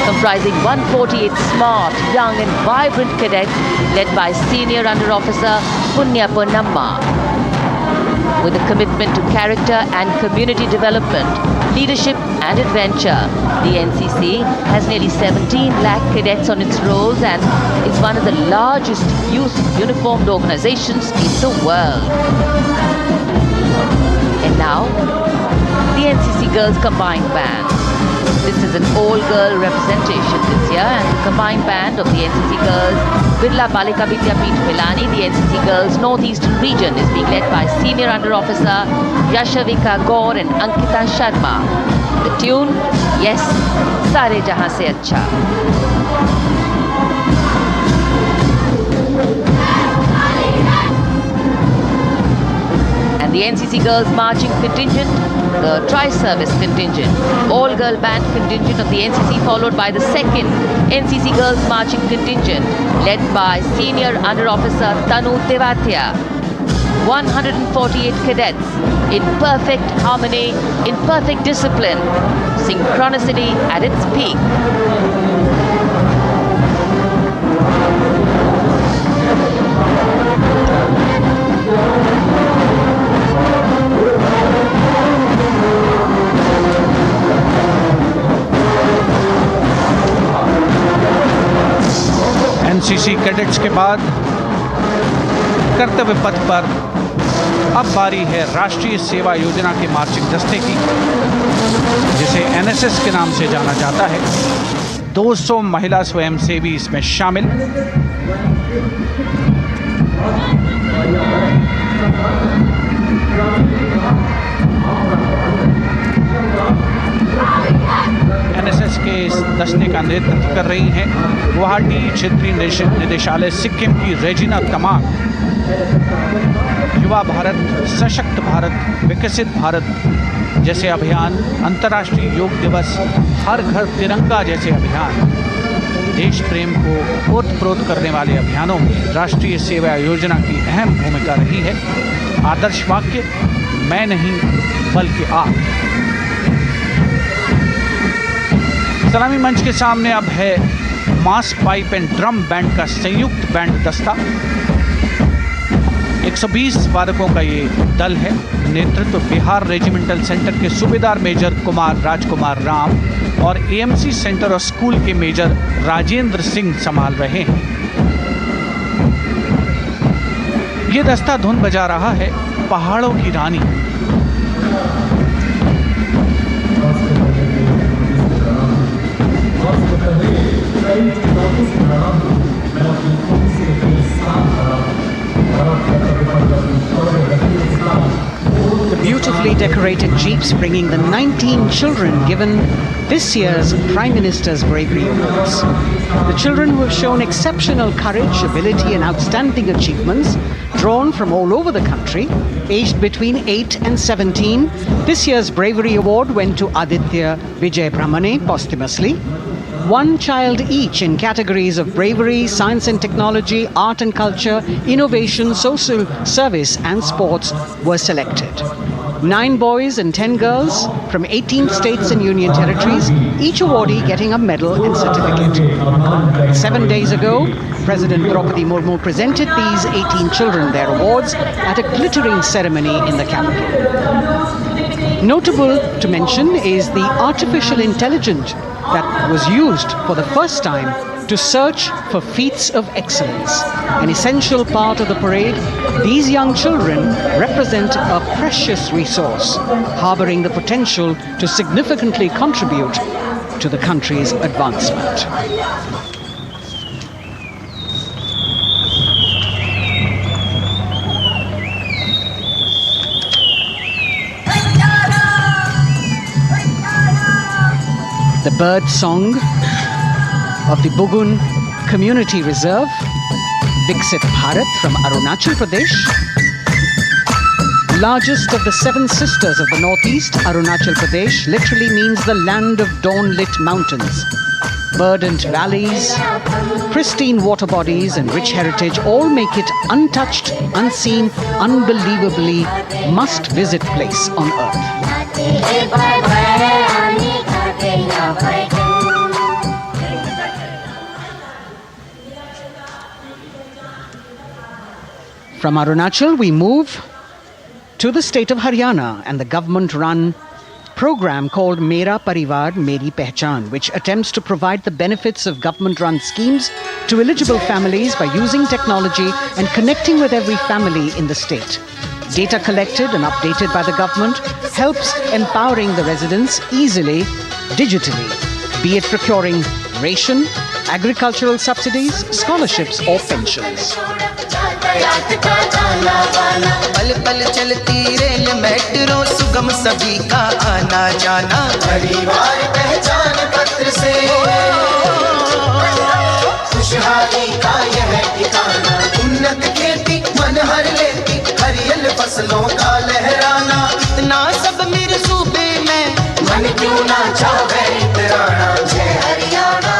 comprising 148 smart, young and vibrant cadets led by Senior Under Officer Punya Ponnamma. With a commitment to character and community development, leadership and adventure, the NCC has nearly 17 lakh cadets on its rolls and is one of the largest youth uniformed organizations in the world. And now, the NCC Girls Combined Band. This is an all-girl representation this year, and the combined band of the NCC Girls Birla Balika Vidyapeeth Milani, the NCC Girls Northeastern region, is being led by Senior Under Officer Yashavika Gaur and Ankita Sharma. The tune, yes, Sare Jahan Se Acha. And the NCC Girls Marching Contingent, the Tri-Service Contingent, all-girl band contingent of the NCC, followed by the second NCC Girls Marching Contingent, led by Senior Under Officer Tanu Tewatia. 148 cadets in perfect harmony, in perfect discipline, synchronicity at its peak. NCC cadets के बाद कर्तव्य पथ पर अब बारी है राष्ट्रीय सेवा योजना के मार्चिंग दस्ते की, जिसे एनएसएस के नाम से जाना जाता है। 200 महिला स्वयंसेवी इसमें शामिल। एनएसएस के इस दस्ते का नेतृत्व कर रही हैं गुवाहाटी क्षेत्रीय निदेशालय सिक्किम की रेजिना तमांग। युवा भारत, सशक्त भारत, विकसित भारत जैसे अभियान, अंतर्राष्ट्रीय योग दिवस, हर घर तिरंगा जैसे अभियान, देश प्रेम को ओतप्रोत करने वाले अभियानों में राष्ट्रीय सेवा योजना की अहम भूमिका रही है। आदर्श वाक्य, मैं नहीं बल्कि आप। सलामी मंच के सामने अब है मास पाइप एंड ड्रम बैंड का संयुक्त बैंड दस्ता। 120 वादकों का ये दल है। नेतृत्व बिहार रेजिमेंटल सेंटर के सूबेदार मेजर कुमार राजकुमार राम और एएमसी सेंटर और स्कूल के मेजर राजेंद्र सिंह संभाल रहे हैं। ये दस्ता धुन बजा रहा है पहाड़ों की रानी। The beautifully decorated jeeps bringing the 19 children given this year's Prime Minister's Bravery Awards. The children who have shown exceptional courage, ability and outstanding achievements, drawn from all over the country, aged between 8 and 17. This year's Bravery Award went to Aditya Vijay Brahmane posthumously. One child each in categories of bravery, science and technology, art and culture, innovation, social service and sports were selected. 9 boys and 10 girls from 18 states and union territories, each awardee getting a medal and certificate. 7 days ago, President Draupadi Murmu presented these 18 children their awards at a glittering ceremony in the capital. Notable to mention is the artificial intelligence that was used for the first time to search for feats of excellence. An essential part of the parade, these young children represent a precious resource, harboring the potential to significantly contribute to the country's advancement. The bird song of the Bugun Community Reserve, Viksit Bharat from Arunachal Pradesh. Largest of the 7 sisters of the Northeast, Arunachal Pradesh literally means the land of dawn-lit mountains. Verdant valleys, pristine water bodies and rich heritage all make it untouched, unseen, unbelievably must-visit place on earth. From Arunachal, we move to the state of Haryana and the government-run program called Mera Parivar Meri Pehchan, which attempts to provide the benefits of government-run schemes to eligible families by using technology and connecting with every family in the state. Data collected and updated by the government helps empowering the residents easily, digitally, be it procuring ration, agricultural subsidies, scholarships or pensions. पल पल चलती rail metro सुगम सभी का आना जाना परिवार पहचान पत्र से खुशहाली का यह ठिकाना उन्नत खेती मन हर लेती हरियल फसलों का लहराना इतना सब मेरे सूबे में मन क्यों ना चाहे इतराना जय हरियाणा।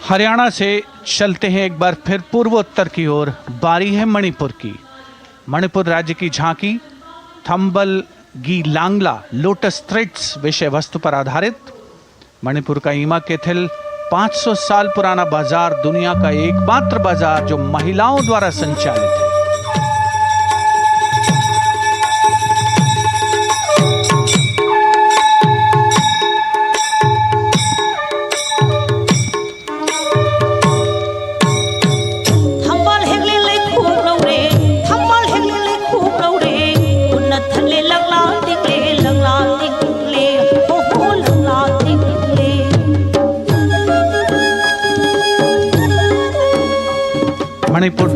हरियाणा से चलते हैं एक बार फिर पूर्वोत्तर की ओर। बारी है मणिपुर की। मणिपुर राज्य की झांकी थंबल गी लांगला लोटस थ्रेड्स विषय वस्तु पर आधारित। मणिपुर का ईमा केथिल 500 साल पुराना बाजार, दुनिया का एकमात्र बाजार जो महिलाओं द्वारा संचालित है।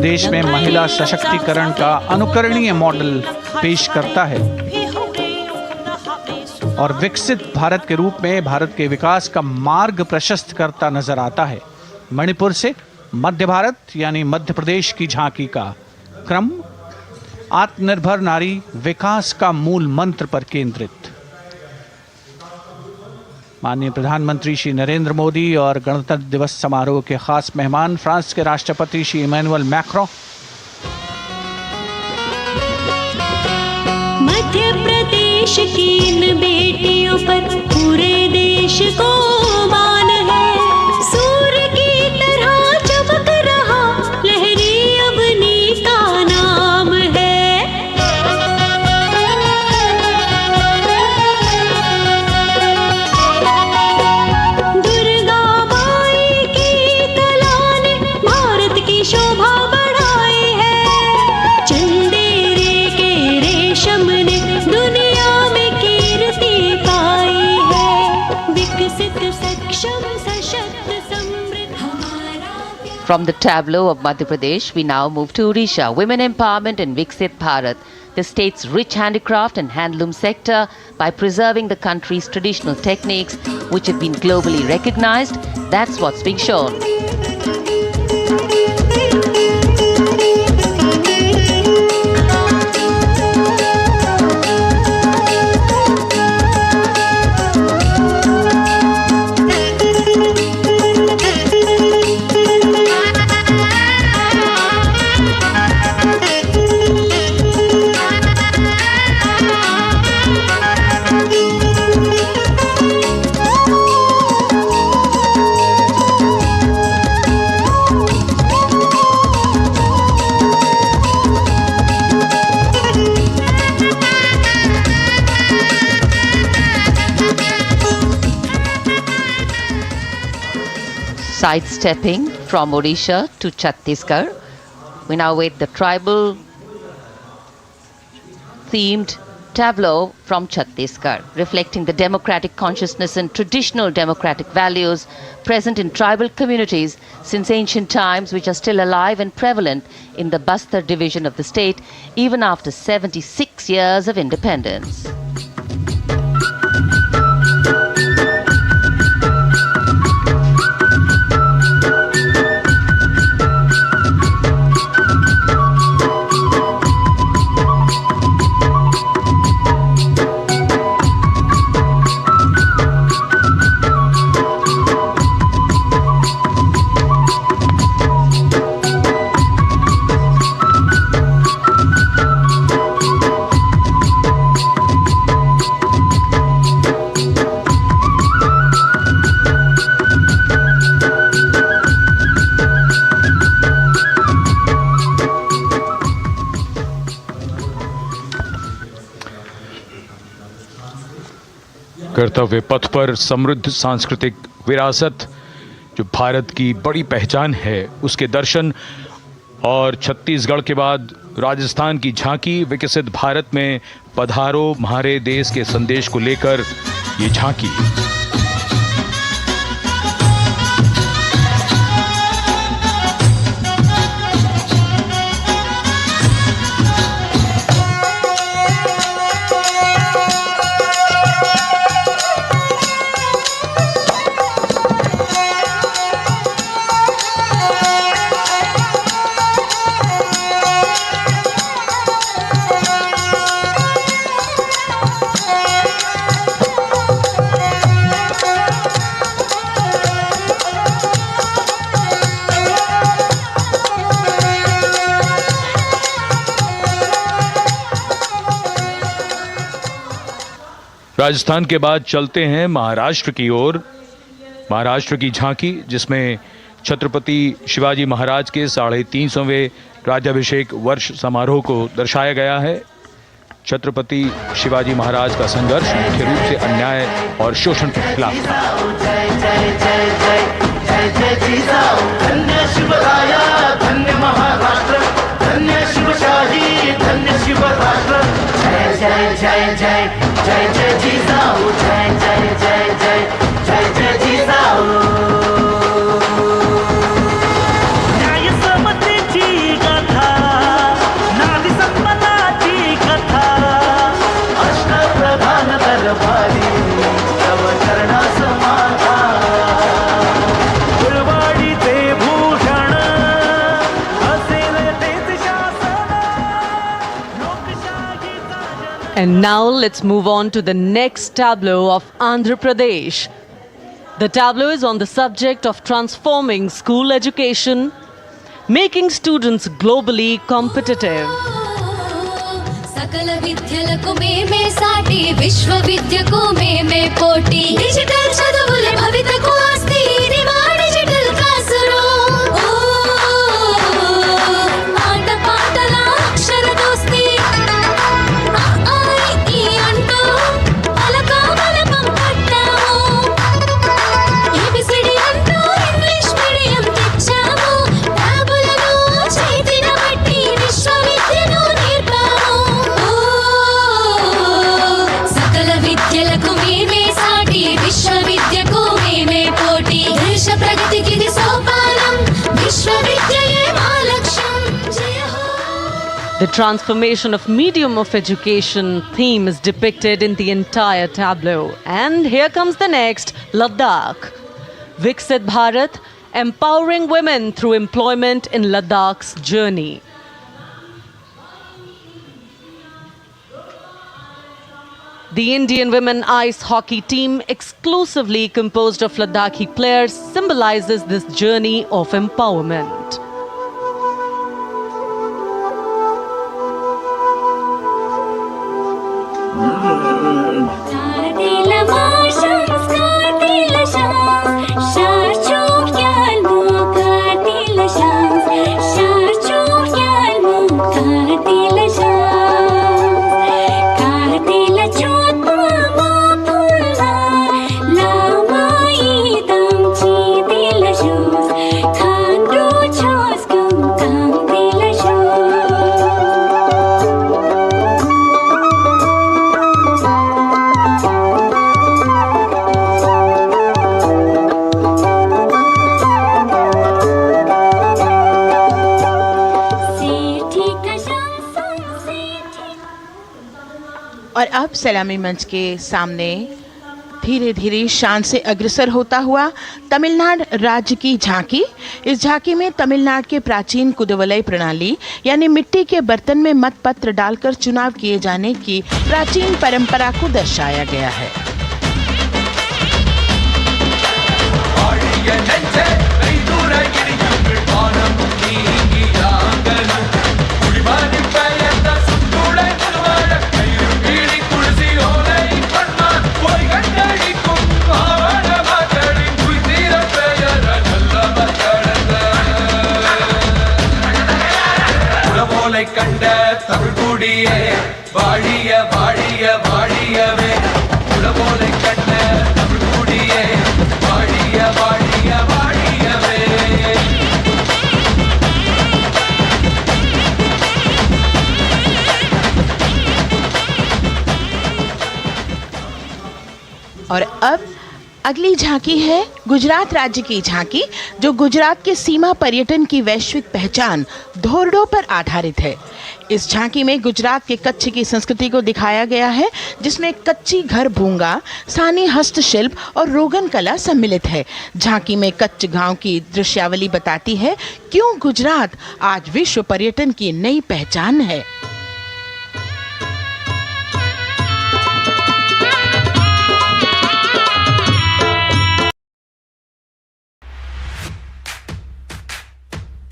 देश में महिला सशक्तिकरण का अनुकरणीय मॉडल पेश करता है और विकसित भारत के रूप में भारत के विकास का मार्ग प्रशस्त करता नजर आता है। मणिपुर से मध्य भारत यानी मध्य प्रदेश की झांकी का क्रम आत्मनिर्भर नारी विकास का मूल मंत्र पर केंद्रित। माननीय प्रधानमंत्री श्री नरेंद्र मोदी और गणतंत्र दिवस समारोह के खास मेहमान फ्रांस के राष्ट्रपति श्री इमैनुअल मैक्रों। मध्य प्रदेश की इन बेटियों पर पूरे देश को मान है। सूर्य की तरह चमक रहा लहरी अवनी का नाम है। दुर्गा माई की कला ने भारत की शोभा बढ़ाई है। चंदेरे के रेशम ने दुनिया में कीर्ति पाई है। विकसित सक्षम सशक्त समृद्ध हमारा प्यार। From the tableau of Madhya Pradesh, we now move to Odisha. Women empowerment in Viksit Bharat, the state's rich handicraft and handloom sector, by preserving the country's traditional techniques, which have been globally recognized. That's what's being shown. Sidestepping from Odisha to Chhattisgarh, we now wait the tribal themed tableau from Chhattisgarh, reflecting the democratic consciousness and traditional democratic values present in tribal communities since ancient times, which are still alive and prevalent in the Bastar division of the state, even after 76 years of independence. कर्तव्य पथ पर समृद्ध सांस्कृतिक विरासत जो भारत की बड़ी पहचान है उसके दर्शन, और छत्तीसगढ़ के बाद राजस्थान की झांकी विकसित भारत में पधारो म्हारे देश के संदेश को लेकर ये झांकी। राजस्थान के बाद चलते हैं महाराष्ट्र की ओर। महाराष्ट्र की झांकी जिसमें छत्रपति शिवाजी महाराज के 350वें राज्याभिषेक वर्ष समारोह को दर्शाया गया है। छत्रपति शिवाजी महाराज का संघर्ष मुख्य रूप से अन्याय और शोषण के खिलाफ था। धन्य शिवराया, धन्य महाराष्ट्र, धन्य शिवशाही, धन्य शिवराष्ट्र। जय जय जय जय जय जय जिजाऊ, जय जय जय जय जय जय जिजाऊ। न्याय समतेची And now let's move on to the next tableau of Andhra Pradesh. The tableau is on the subject of transforming school education, making students globally competitive. सकल विद्यలకు మేమే సాటి విశ్వ విద్యకు మేమే పోటీ డిజిటల్ చదువుల భవితకు ఆస్తి ఇది మా డిజిటల్ క్లాస్ రూమ్ ఆట పాటల అక్షర దోస్తి ఆ ఈ అంటూ పలక బలపం పట్టాము ఏబిసిడి అంటూ ఇంగ్లీష్ మీడియం తెచ్చాము ట్యాబులను చేతిన బట్టి విశ్వ విద్యను सकल विद्यలకు మేమే సాటి విశ్వ విద్యకు మేమే పోటీ దేశ ప్రగతికి ఇది సోపానం విశ్వ విద్యయే మా లక్ష్యం జయ హో. The transformation of medium of education theme is depicted in the entire tableau. And here comes the next, Ladakh. Viksit Bharat, empowering women through employment in Ladakh's journey. The Indian women ice hockey team, exclusively composed of Ladakhi players, symbolizes this journey of empowerment. Kartila marsham, kartila sham, sharchuk yalmu, kartila sham, sharchuk yalmu, kartila sham, kartila chotma mapulna, lamai damchi dila shus, khandru chos kam dila shus. और अब सलामी मंच के सामने धीरे धीरे शान से अग्रसर होता हुआ तमिलनाडु राज्य की झांकी। इस झांकी में तमिलनाडु के प्राचीन कुदवलय प्रणाली यानी मिट्टी के बर्तन में मतपत्र डालकर चुनाव किए जाने की प्राचीन परंपरा को दर्शाया गया है। கண்ட தமிழ்குடியே வாழிய வாழிய வாழியவே உலகோலை கண்ட தமிழ்குடியே வாழிய வாழிய வாழியவே. और अब अगली झांकी है गुजरात राज्य की झांकी, जो गुजरात के सीमा पर्यटन की वैश्विक पहचान धोरडो पर आधारित है। इस झांकी में गुजरात के कच्छ की संस्कृति को दिखाया गया है, जिसमें कच्ची घर भूंगा, सानी हस्तशिल्प और रोगन कला सम्मिलित है। झांकी में कच्छ गांव की दृश्यावली बताती है क्यों गुजरात आज विश्व पर्यटन की नई पहचान है।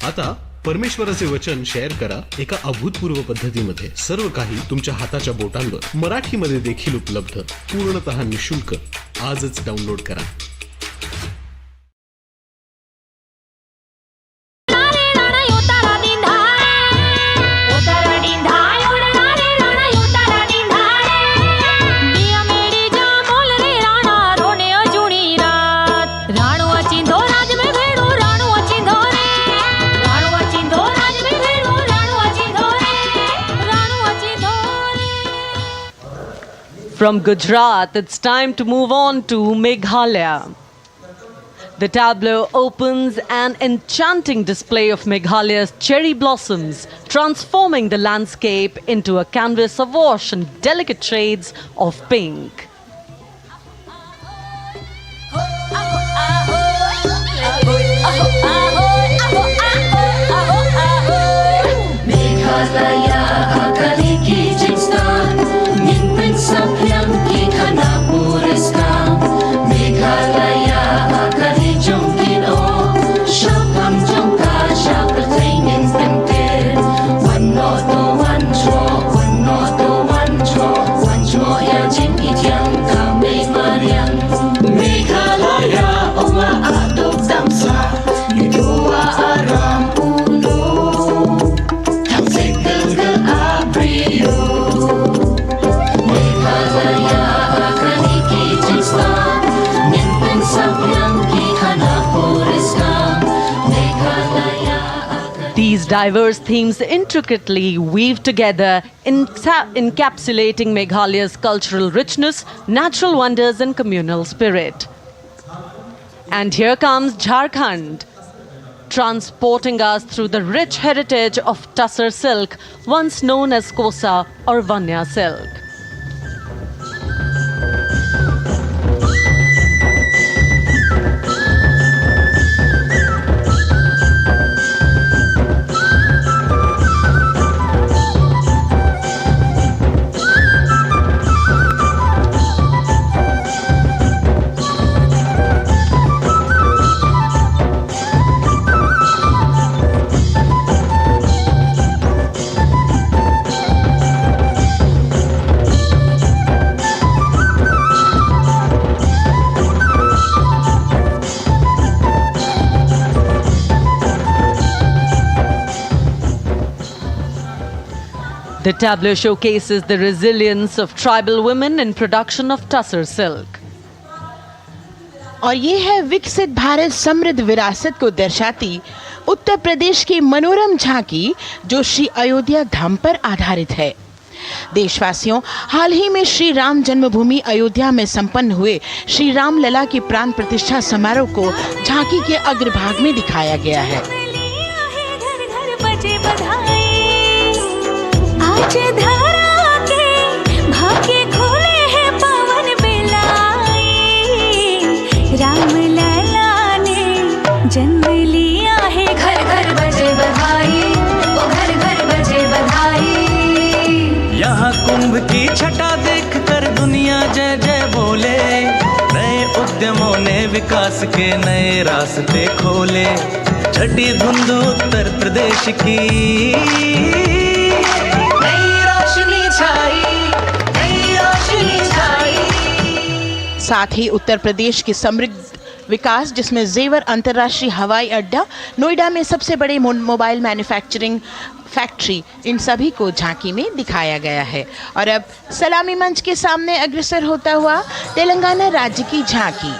आता परमेश्वराचे वचन शेअर करा एका अभूतपूर्व पद्धतीमध्ये, सर्व काही तुमच्या हाताच्या बोटांवर, मराठीमध्ये देखील उपलब्ध, पूर्णतः निशुल्क. आजच डाउनलोड करा. From Gujarat, it's time to move on to Meghalaya. The tableau opens an enchanting display of Meghalaya's cherry blossoms, transforming the landscape into a canvas awash in delicate shades of pink. Meghalaya, Akali ki Jistan, diverse themes intricately weave together, encapsulating Meghalaya's cultural richness, natural wonders, and communal spirit. And here comes Jharkhand, transporting us through the rich heritage of Tussar silk, once known as Kosa or Vanya silk. The tableau showcases the resilience of tribal women in production of Tussar silk. और ये है विकसित भारत समृद्ध विरासत को दर्शाती उत्तर प्रदेश की मनोरम झांकी जो श्री अयोध्या धाम पर आधारित है। देशवासियों, हाल ही में श्री राम जन्मभूमि अयोध्या में संपन्न हुए श्री राम लला की प्राण प्रतिष्ठा समारोह को झांकी के अग्रभाग में दिखाया गया है। आज धरा के भाग्य खोले हैं पवन बेलाई, राम लला ने जन्म लिया है, घर घर बजे बधाई, ओ घर घर बजे बधाई। यहाँ कुंभ की छटा देख कर दुनिया जय जय बोले, नए उद्यमों ने विकास के नए रास्ते खोले। छठी धुंध उत्तर प्रदेश की साथ ही उत्तर प्रदेश की समृद्ध विकास जिसमें जेवर अंतर्राष्ट्रीय हवाई अड्डा, नोएडा में सबसे बड़े मोबाइल मैन्युफैक्चरिंग फैक्ट्री, इन सभी को झांकी में दिखाया गया है। और अब सलामी मंच के सामने अग्रसर होता हुआ तेलंगाना राज्य की झांकी।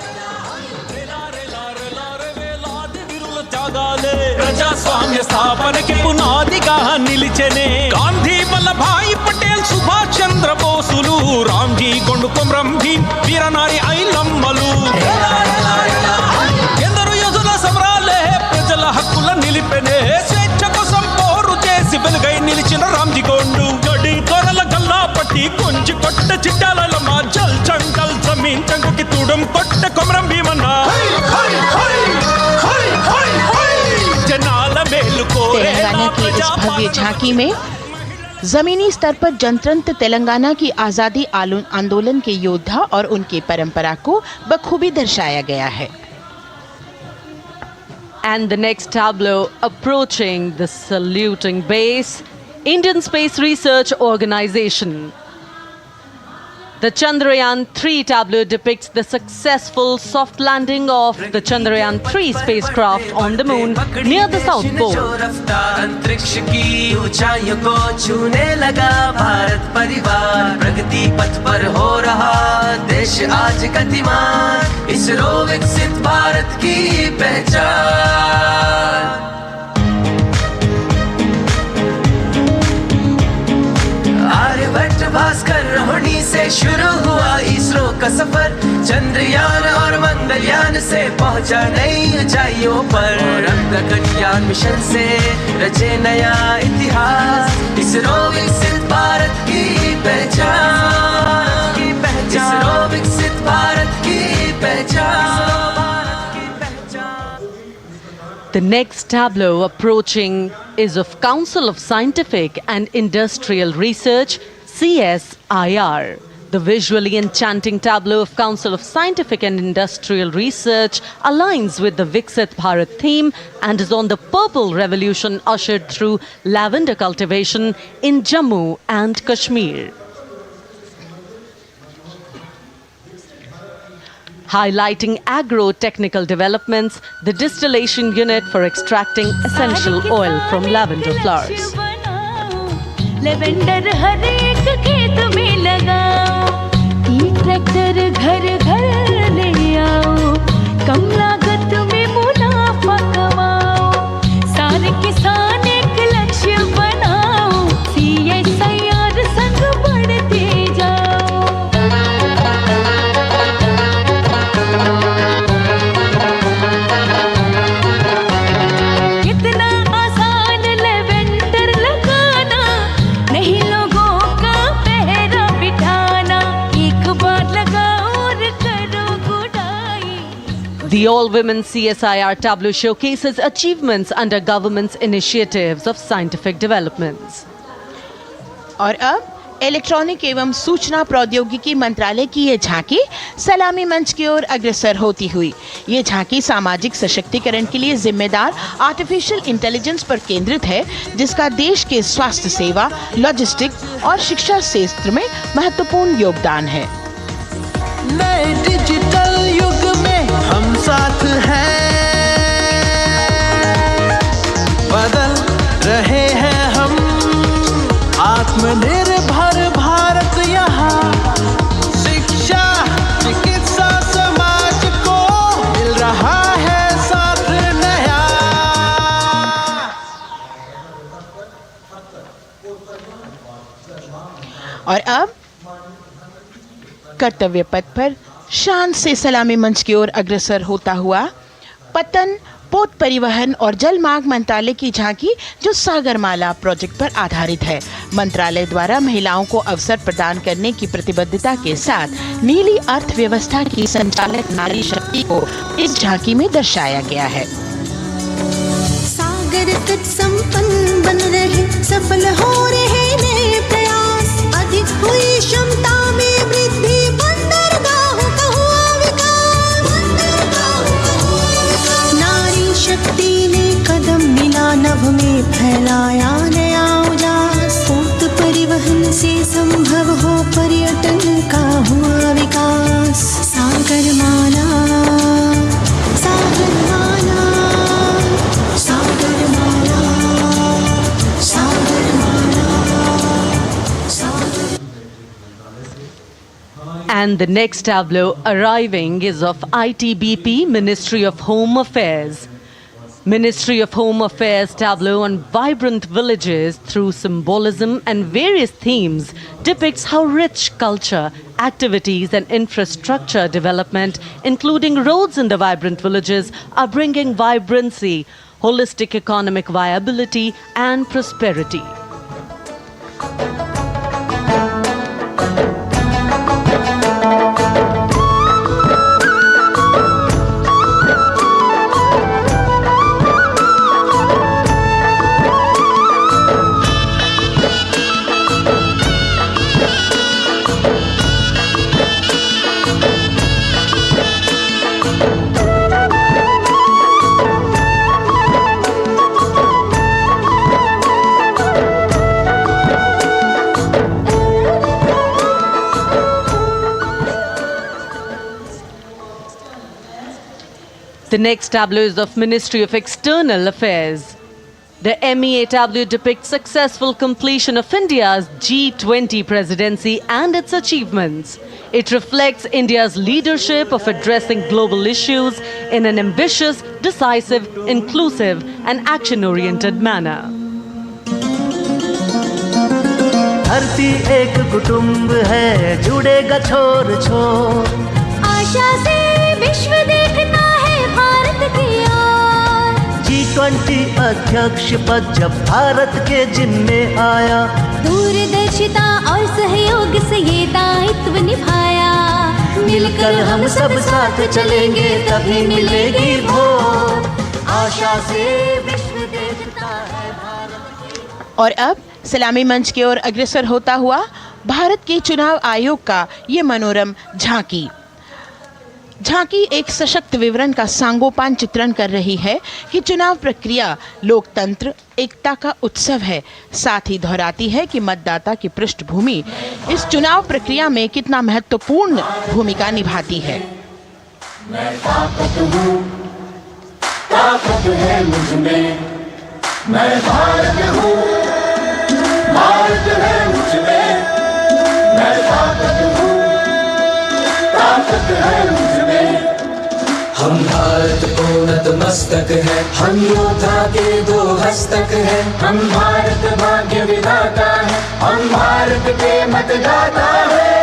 ప్రజాస్వామ్య స్థాపనకి పునాదిగా నిలిచెనే గాంధీ వల్లభాయ్ పటేల్ సుభాష్ చంద్ర బోసులు రామ్జీ గొండు కొమరం భీం వీరనారి ఐలమ్మలు ఎందరో యోధుల సమరాలే ప్రజల హక్కుల నిలిపెనే స్వేచ్ఛ కోసం పోరు చేసి వెలుగై నిలిచిన రామ్జీ గొండు గడి కొరల గల్లా పట్టి కొంచి కొట్ట చిట్టాలమ్మ జల్ జంగల్ జమీన్ జంగుకి తుడం కొట్ట కొమరం భీమన్న तेलंगाना की इस भव्य झांकी में जमीनी स्तर पर जनतंत्र तेलंगाना की आजादी आंदोलन के योद्धा और उनकी परंपरा को बखूबी दर्शाया गया है। And the next tableau approaching the saluting base, Indian Space Research Organization. The Chandrayaan-3 tableau depicts the successful soft landing of the Chandrayaan-3 spacecraft on the moon near the South Pole. अंतरिक्ष की ऊंचाइयों को छूने लगा भारत परिवार, प्रगति पथ पर हो रहा देश आज गतिमान, इसरो विकसित भारत की पहचान। आर्यभट्ट भास्कर रोहिणी से शुरू हुआ इसरो का सफर, चंद्रयान और मंगलयान से पहुंचा नई ऊंचाइयों पर, और अब गगनयान मिशन से रचे नया इतिहास, इसरो विकसित भारत की पहचान, इसरो विकसित भारत की पहचान। The next tableau approaching is of Council of Scientific and Industrial Research, CSIR. The visually enchanting tableau of Council of Scientific and Industrial Research aligns with the Viksit Bharat theme and is on the purple revolution ushered through lavender cultivation in Jammu and Kashmir. Highlighting agro-technical developments, the distillation unit for extracting essential oil from lavender flowers. Lavender हर एक खेत में लगाओ, ई tractor घर घर ले आओ, कम लागत में मुनाफा कमाओ, सारे किसान एक The all-women CSIR tableau showcases achievements under government's initiatives of scientific developments. और अब इलेक्ट्रॉनिक एवं सूचना प्रौद्योगिकी मंत्रालय की ये झांकी सलामी मंच की ओर अग्रसर होती हुई। ये झांकी सामाजिक सशक्तिकरण के लिए जिम्मेदार आर्टिफिशियल इंटेलिजेंस पर केंद्रित है, जिसका देश के स्वास्थ्य सेवा, लॉजिस्टिक्स और शिक्षा क्षेत्र में महत्वपूर्ण योगदान है। नए डिजिटल युग में हम साथ हैं, बदल रहे हैं हम, आत्मनिर्भर भारत यहाँ, शिक्षा चिकित्सा समाज को मिल रहा है साथ नया। और अब कर्तव्य पथ पर शान से सलामी मंच की ओर अग्रसर होता हुआ पतन, पोत परिवहन और जल मार्ग मंत्रालय की झांकी, जो सागरमाला प्रोजेक्ट पर आधारित है। मंत्रालय द्वारा महिलाओं को अवसर प्रदान करने की प्रतिबद्धता के साथ नीली अर्थव्यवस्था की संचालक नारी शक्ति को इस झांकी में दर्शाया गया है। सागर तट संपन्न बन रहे, सफल हो रहे नए प्रयास, अधिक हुई क्षमता में वृद्धि, बंदरगाहों का हुआ विकास, बंदरगाहों का हुआ विकास। नारी शक्ति ने कदम मिला नभ में, फैलाया नया उजास, पोत परिवहन से संभव हो पर्यटन का हुआ विकास। सागरमाला, सागरमाला, सागरमाला, सागरमाला, सागर। And the next tableau arriving is of ITBP, Ministry of Home Affairs. Ministry of Home Affairs tableau on vibrant villages through symbolism and various themes depicts how rich culture, activities and infrastructure development, including roads in the vibrant villages, are bringing vibrancy, holistic economic viability and prosperity. The next tableau is of Ministry of External Affairs. The MEA tableau depicts successful completion of India's G20 presidency and its achievements. It reflects India's leadership of addressing global issues in an ambitious, decisive, inclusive and action-oriented manner. धरती एक कुटुंब है, जुड़ेगा छोर छोर, आशा से विश्व देखता है भारत की ओर। G20 अध्यक्ष पद जब भारत के जिम्मे आया, दूरदर्शिता और सहयोग से ये दायित्व निभाया। मिलकर हम सब साथ चलेंगे तभी मिलेगी भोर, आशा से विश्व देखता है भारत की। और अब सलामी मंच की ओर अग्रसर होता हुआ भारत के चुनाव आयोग का ये मनोरम झांकी एक सशक्त विवरण का सांगोपान चित्रण कर रही है कि चुनाव प्रक्रिया लोकतंत्र एकता का उत्सव है। साथ ही दोहराती है कि मतदाता की पृष्ठभूमि इस चुनाव प्रक्रिया में कितना महत्वपूर्ण भूमिका निभाती है। मैं ताकत हूँ, ताकत है मुझ में, मैं भारत हूँ, भारत है मुझ में, मैं ताकत हूँ, ताकत है मुझ में। हम भारत को नतमस्तक है, हम योद्धा के दो हस्तक है, हम भारत भाग्य विधाता है, हम भारत के मतदाता है।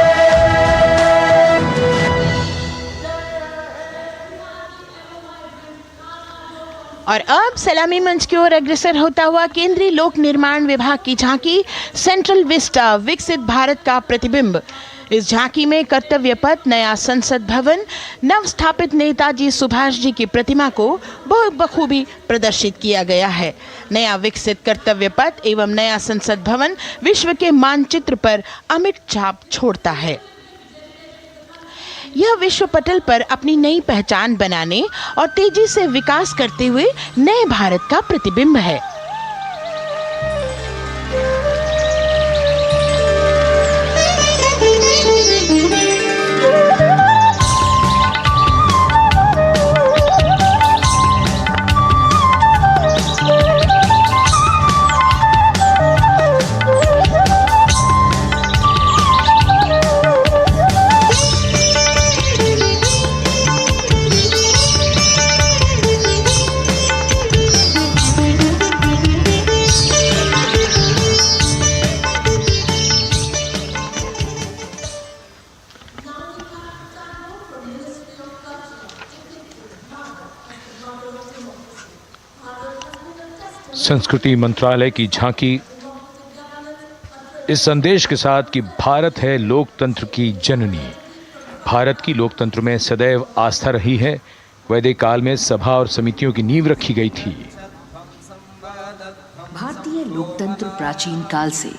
और अब सलामी मंच की ओर अग्रसर होता हुआ केंद्रीय लोक निर्माण विभाग की झांकी सेंट्रल विस्टा, विकसित भारत का प्रतिबिंब, इस झांकी में कर्तव्य पथ, नया संसद भवन, नव स्थापित नेताजी सुभाष जी की प्रतिमा को बहुत बखूबी प्रदर्शित किया गया है। नया विकसित कर्तव्य पथ एवं नया संसद भवन विश्व के मानचित्र पर अमिट छाप छोड़ता है। यह विश्व पटल पर अपनी नई पहचान बनाने और तेजी से विकास करते हुए नए भारत का प्रतिबिंब है। संस्कृति मंत्रालय की झांकी इस संदेश के साथ कि भारत है लोकतंत्र की जननी। भारत की लोकतंत्र में सदैव आस्था रही है। वैदिक काल में सभा और समितियों की नींव रखी गई थी। भारतीय लोकतंत्र प्राचीन काल से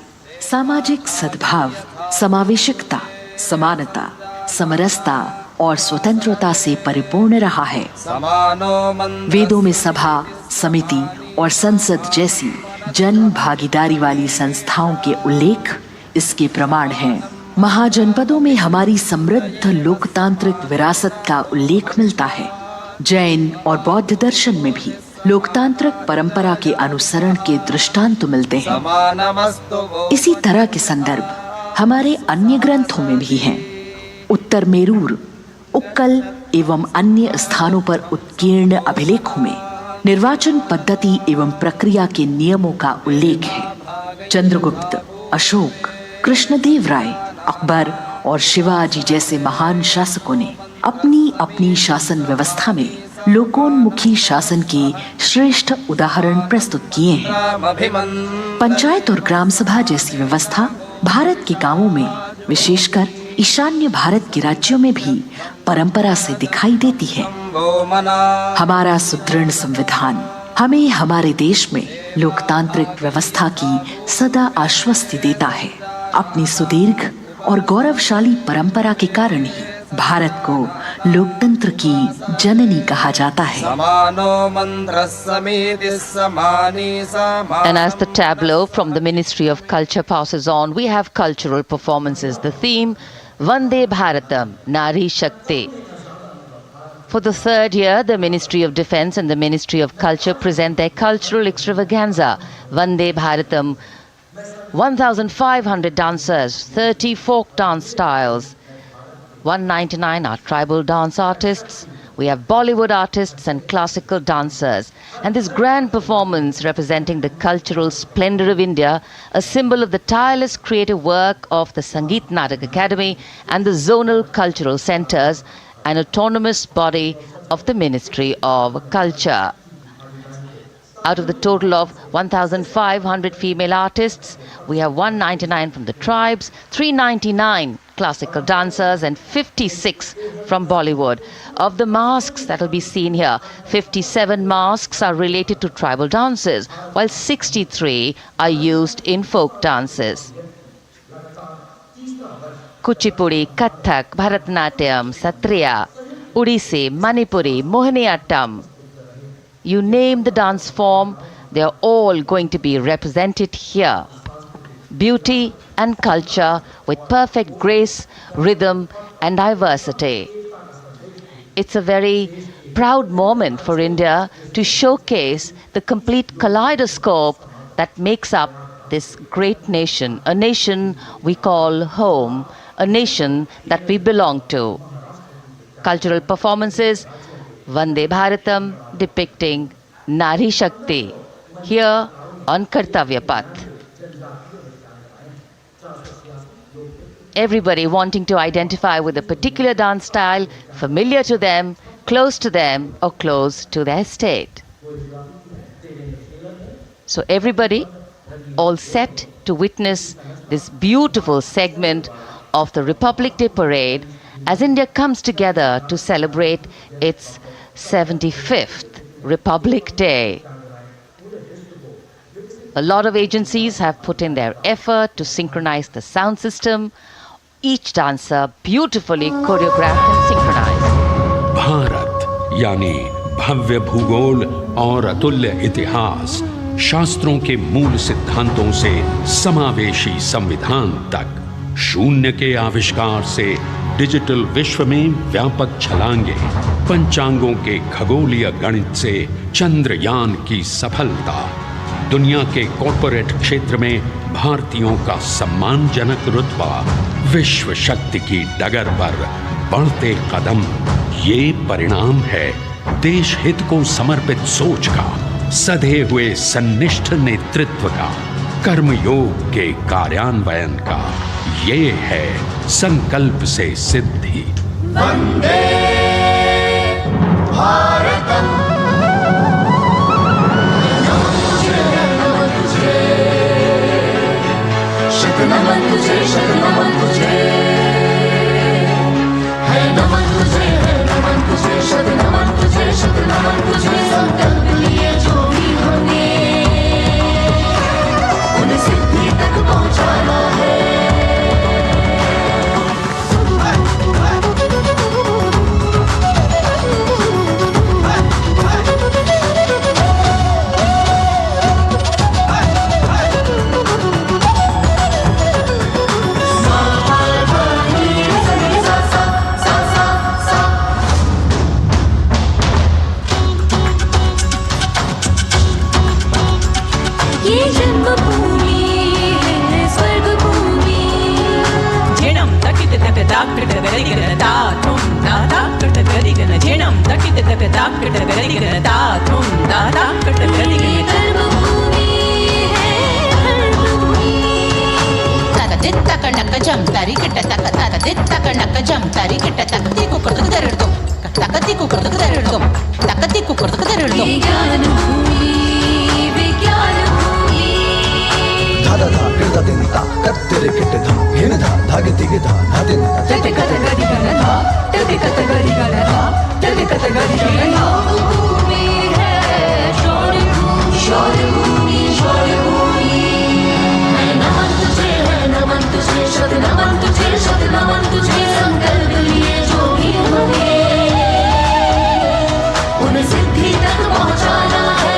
सामाजिक सद्भाव, समावेशकता, समानता, समरसता और स्वतंत्रता से परिपूर्ण रहा है। वेदों में सभा, समिति और संसद जैसी जन भागीदारी वाली संस्थाओं के उल्लेख इसके प्रमाण हैं। महाजनपदों में हमारी समृद्ध लोकतांत्रिक विरासत का उल्लेख मिलता है। जैन और बौद्ध दर्शन में भी लोकतांत्रिक परंपरा के अनुसरण के दृष्टांत मिलते हैं। इसी तरह के संदर्भ हमारे अन्य ग्रंथों में भी हैं। उत्तर मेरूर, उक्कल एवं अन्य स्थानों पर उत्कीर्ण अभिलेखों में निर्वाचन पद्धति एवं प्रक्रिया के नियमों का उल्लेख है। चंद्रगुप्त, अशोक, कृष्णदेव राय, अकबर और शिवाजी जैसे महान शासकों ने अपनी अपनी शासन व्यवस्था में लोकोन्मुखी शासन के श्रेष्ठ उदाहरण प्रस्तुत किए हैं। पंचायत और ग्राम सभा जैसी व्यवस्था भारत के गांवों में, विशेषकर ईशान्य भारत के राज्यों में भी परंपरा से दिखाई देती है। हमारा सुदृढ़ संविधान हमें हमारे देश में लोकतांत्रिक व्यवस्था की सदा आश्वस्ति देता है। अपनी सुदीर्घ और गौरवशाली परंपरा के कारण ही भारत को लोकतंत्र की जननी कहा जाता है। And as the tableau from the Ministry of Culture passes on, we have cultural performances. The theme, Vande Bharatam, Nari Shakti. For the third year, the Ministry of Defence and the Ministry of Culture present their cultural extravaganza, Vande Bharatam. 1,500 dancers, 30 folk dance styles, 199 are tribal dance artists. We have Bollywood artists and classical dancers. And this grand performance representing the cultural splendor of India, a symbol of the tireless creative work of the Sangeet Natak Academy and the zonal cultural centers, an autonomous body of the Ministry of Culture. Out of the total of 1,500 female artists, we have 199 from the tribes, 399 classical dancers and 56 from Bollywood. Of the masks that will be seen here, 57 masks are related to tribal dances, while 63 are used in folk dances. Kuchipudi, Kathak, Bharatanatyam, Satriya, Odissi, Manipuri, Mohiniyattam. You name the dance form, they are all going to be represented here. Beauty and culture with perfect grace, rhythm and diversity. It's a very proud moment for India to showcase the complete kaleidoscope that makes up this great nation, a nation we call home, a nation that we belong to. Cultural performances, Vande Bharatam depicting Nari Shakti here on Kartavya Path. Everybody wanting to identify with a particular dance style, familiar to them, close to them, or close to their state. So everybody all set to witness this beautiful segment of the Republic Day parade as India comes together to celebrate its 75th Republic Day. A lot of agencies have put in their effort to synchronize the sound system. Each dancer beautifully choreographed and synchronized. Bharat यानी भव्य भूगोल और अतुल्य इतिहास, शास्त्रों के मूल सिद्धांतों से समावेशी संविधान तक, शून्य के आविष्कार से डिजिटल विश्व में व्यापक छलांगे, पंचांगों के खगोलीय गणित से चंद्रयान की सफलता, दुनिया के कॉर्पोरेट क्षेत्र में भारतीयों का सम्मानजनक रुतबा, विश्व शक्ति की डगर पर बढ़ते कदम, ये परिणाम है देश हित को समर्पित सोच का, सधे हुए सन्निष्ठ नेतृत्व का, कर्मयोग के कार्यान्वयन का। ये है संकल्प से सिद्धि। वंदे भारतम। नमन तुझे, नमन तुझे, है नमन तुझे, है नमन तुझे, शत नमन तुझे, शत नमन तुझे। संकल्प लिए जो भी होंगे उन्हें सिद्धि तक पहुंचाना है। उन्हें सिद्धि तक पहुंचाना है।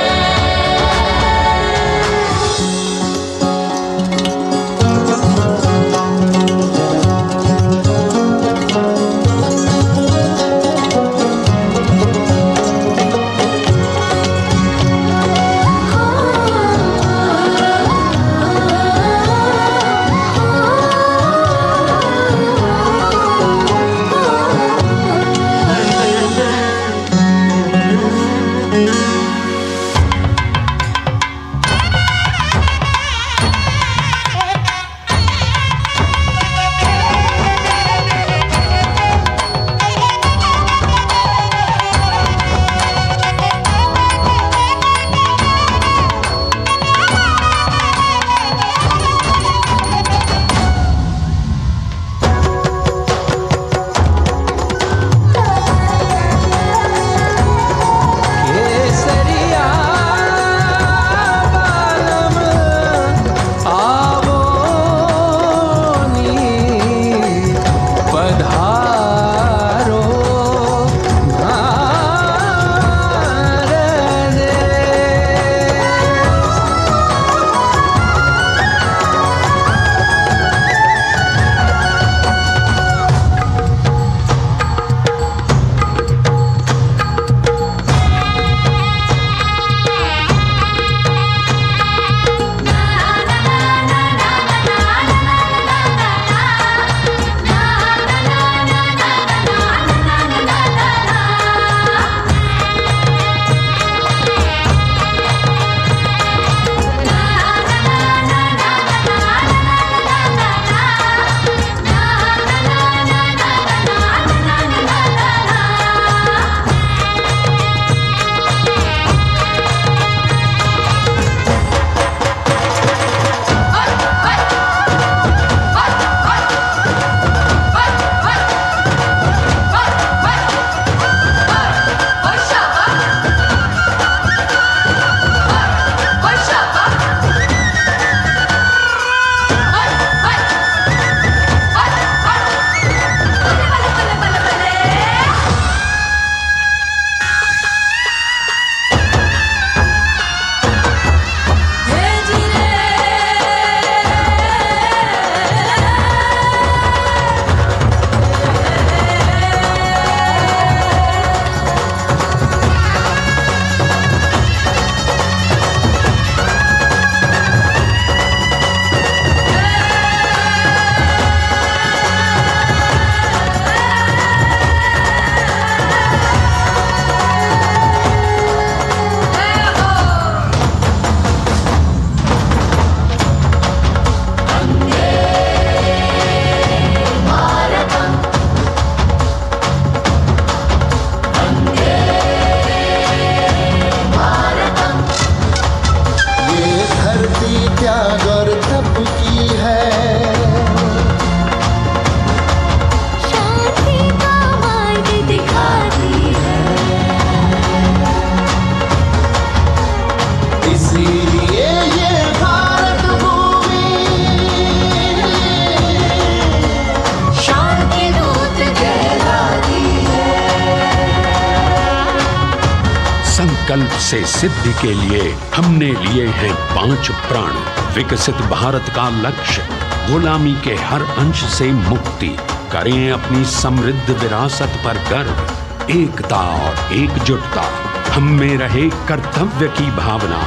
संकल्प से सिद्धि के लिए हमने लिए हैं 5 प्रण। विकसित भारत का लक्ष्य, गुलामी के हर अंश से मुक्ति, करें अपनी समृद्ध विरासत पर गर्व। एकता और एकजुटता, हम में रहे कर्तव्य की भावना।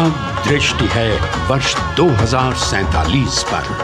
अब दृष्टि है वर्ष 2047 पर।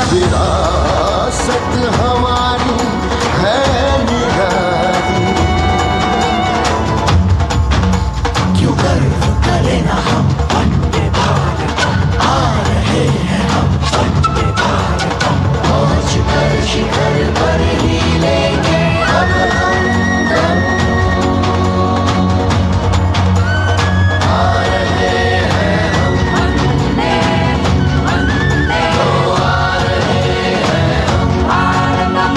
विरासत हमारी है निराली, क्यों गर्व करें ना हम वंदे भारतम, आ रहे हैं हम वंदे भारतम, पहुंच कर शिखर पर ही लेंगे अब हम दम। आ रहे हैं हम वंदे, वंदे, आ रहे हैं हम भारतम,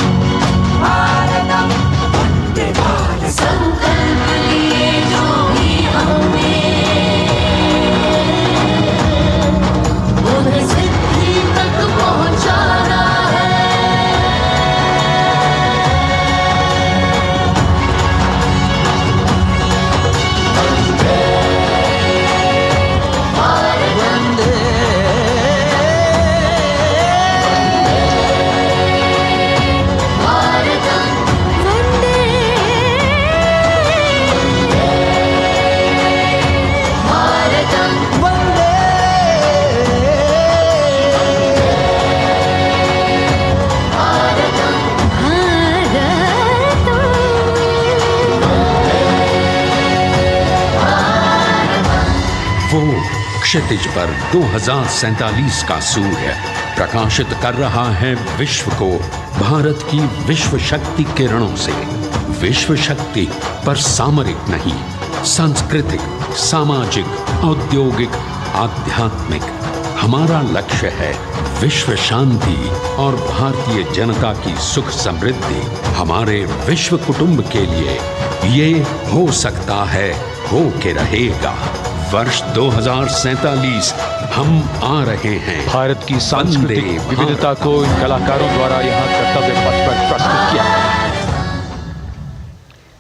भारतम, वंदे भारत। संकल्प लिए जो भी हमने, उन्हें सिद्धि तक पहुंचाना है। वंदे भारत, वंदे भारतम, वंदे भारतम, वंदे वो क्षितिज पर 2047 का सूर्य प्रकाशित कर रहा है विश्व को भारत की विश्व शक्ति किरणों से। विश्व शक्ति पर सामरिक नहीं, सांस्कृतिक, सामाजिक, औद्योगिक, आध्यात्मिक। हमारा लक्ष्य है विश्व शांति और भारतीय जनता की सुख समृद्धि। हमारे विश्व कुटुंब के लिए ये हो सकता है, हो के रहेगा। वर्ष 2047 हम आ रहे हैं। भारत की सांस्कृतिक विविधता को इन कलाकारों द्वारा यहाँ कर्तव्य पथ पर प्रस्तुत किया गया है।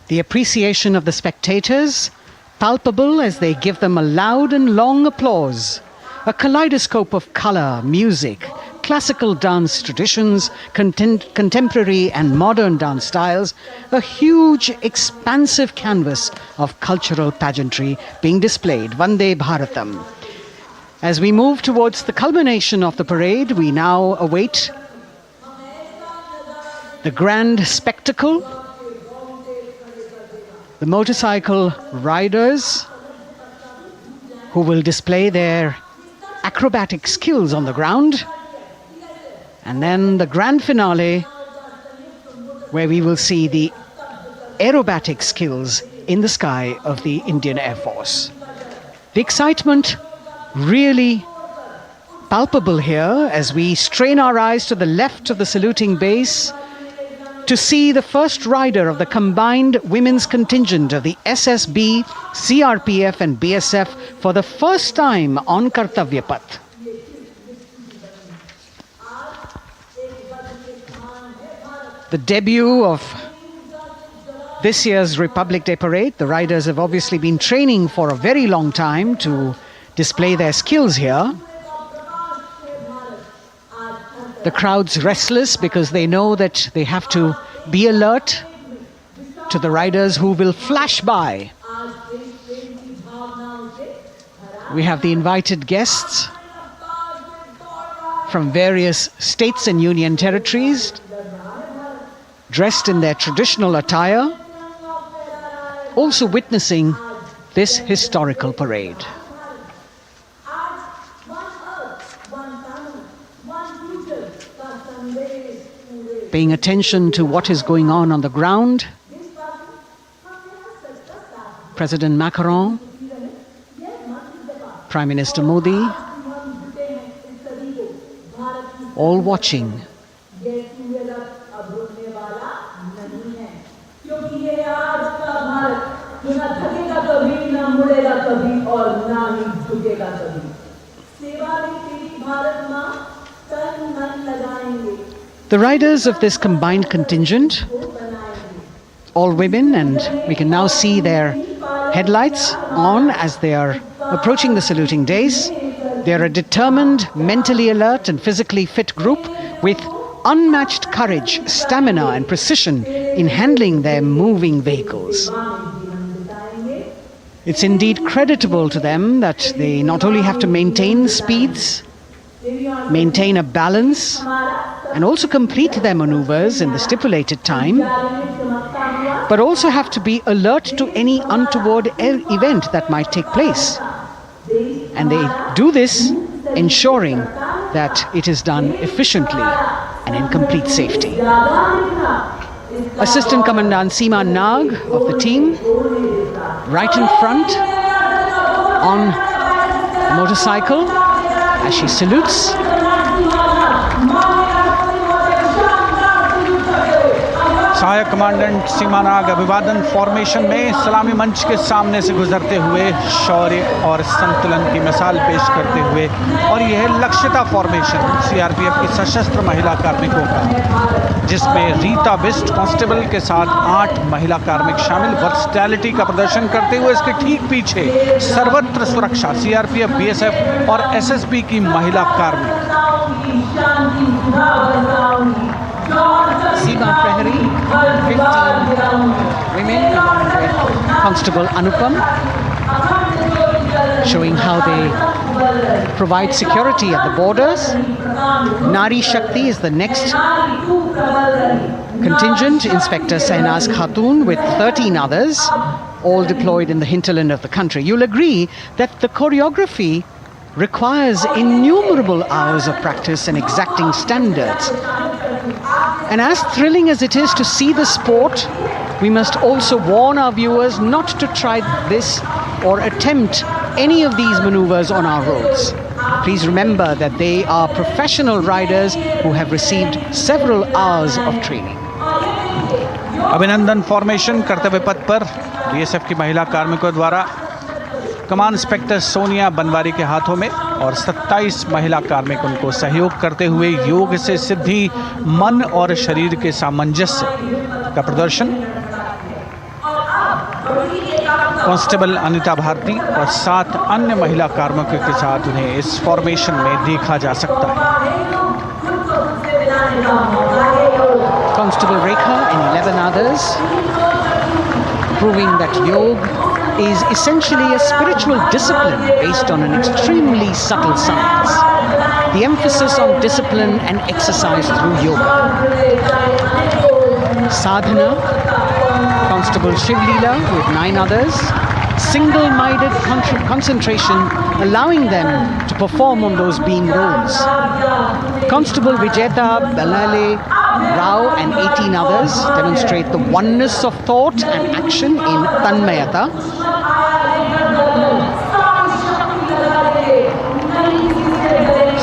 The appreciation of the spectators palpable as they give them a loud and long applause. A kaleidoscope of color, music, classical dance traditions, contemporary and modern dance styles, a huge, expansive canvas of cultural pageantry being displayed, Vande Bharatam. As we move towards the culmination of the parade, we now await the grand spectacle. The motorcycle riders who will display their acrobatic skills on the ground, and then the grand finale where we will see the aerobatic skills in the sky of the Indian Air Force. The excitement really palpable here as we strain our eyes to the left of the saluting base to see the first rider of the combined women's contingent of the SSB, CRPF and BSF for the first time on Kartavya Path. The debut of this year's Republic Day Parade. The riders have obviously been training for a very long time to display their skills here. The crowd's restless because they know that they have to be alert to the riders who will flash by. We have the invited guests from various states and union territories, dressed in their traditional attire, also witnessing this historical parade. Paying attention to what is going on the ground, President Macron, Prime Minister Modi, all watching. The riders of this combined contingent, all women, and we can now see their headlights on as they are approaching the saluting days. They are a determined, mentally alert and physically fit group with unmatched courage, stamina and precision in handling their moving vehicles. It's indeed creditable to them that they not only have to maintain speeds, maintain a balance, and also complete their maneuvers in the stipulated time, but also have to be alert to any untoward event that might take place. And they do this ensuring that it is done efficiently and in complete safety. Assistant Commandant Seema Nag of the team, right in front on a motorcycle as she salutes. सहायक commandant सीमा नाग अभिवादन formation में सलामी मंच के सामने से गुजरते हुए शौर्य और संतुलन की मिसाल पेश करते हुए, और यह लक्ष्यता फॉर्मेशन सीआरपीएफ की सशस्त्र महिला कार्मिकों का, जिसमें रीता बिस्ट कांस्टेबल के साथ 8 महिला कार्मिक शामिल, वर्सटैलिटी का प्रदर्शन करते हुए इसके ठीक पीछे सर्वत्र सुरक्षा सीआरपीएफ, बीएसएफ और एसएसबी की महिला कार्मिक। Seema Prahari, 15 women along with Constable Anupam, showing how they provide security at the borders. Nari Shakti is the next contingent, Inspector Sainaz Khatun with 13 others, all deployed in the hinterland of the country. You'll agree that the choreography requires innumerable hours of practice and exacting standards. And as thrilling as it is to see the sport, we must also warn our viewers not to try this or attempt any of these maneuvers on our roads. Please remember that they are professional riders who have received several hours of training. अभिनंदन formation कर्तव्य पथ पर BSF की महिला कार्मिकों द्वारा कमान inspector Sonia Banwari के हाथों में और 27 महिला कार्मिक उनको सहयोग करते हुए योग से सिद्धि, मन और शरीर के सामंजस्य का प्रदर्शन। कांस्टेबल अनिता भारती और 7 अन्य महिला कार्मिकों के साथ उन्हें इस फॉर्मेशन में देखा जा सकता है। Constable Rekha and 11 others, proving that yoga is essentially a spiritual discipline based on an extremely subtle science. The emphasis on discipline and exercise through yoga. Sadhana, Constable Shivleela with 9 others, single-minded concentration, allowing them to perform on those beam roles. Constable Vijeta Balale Rao and 18 others demonstrate the oneness of thought and action in Tanmayata.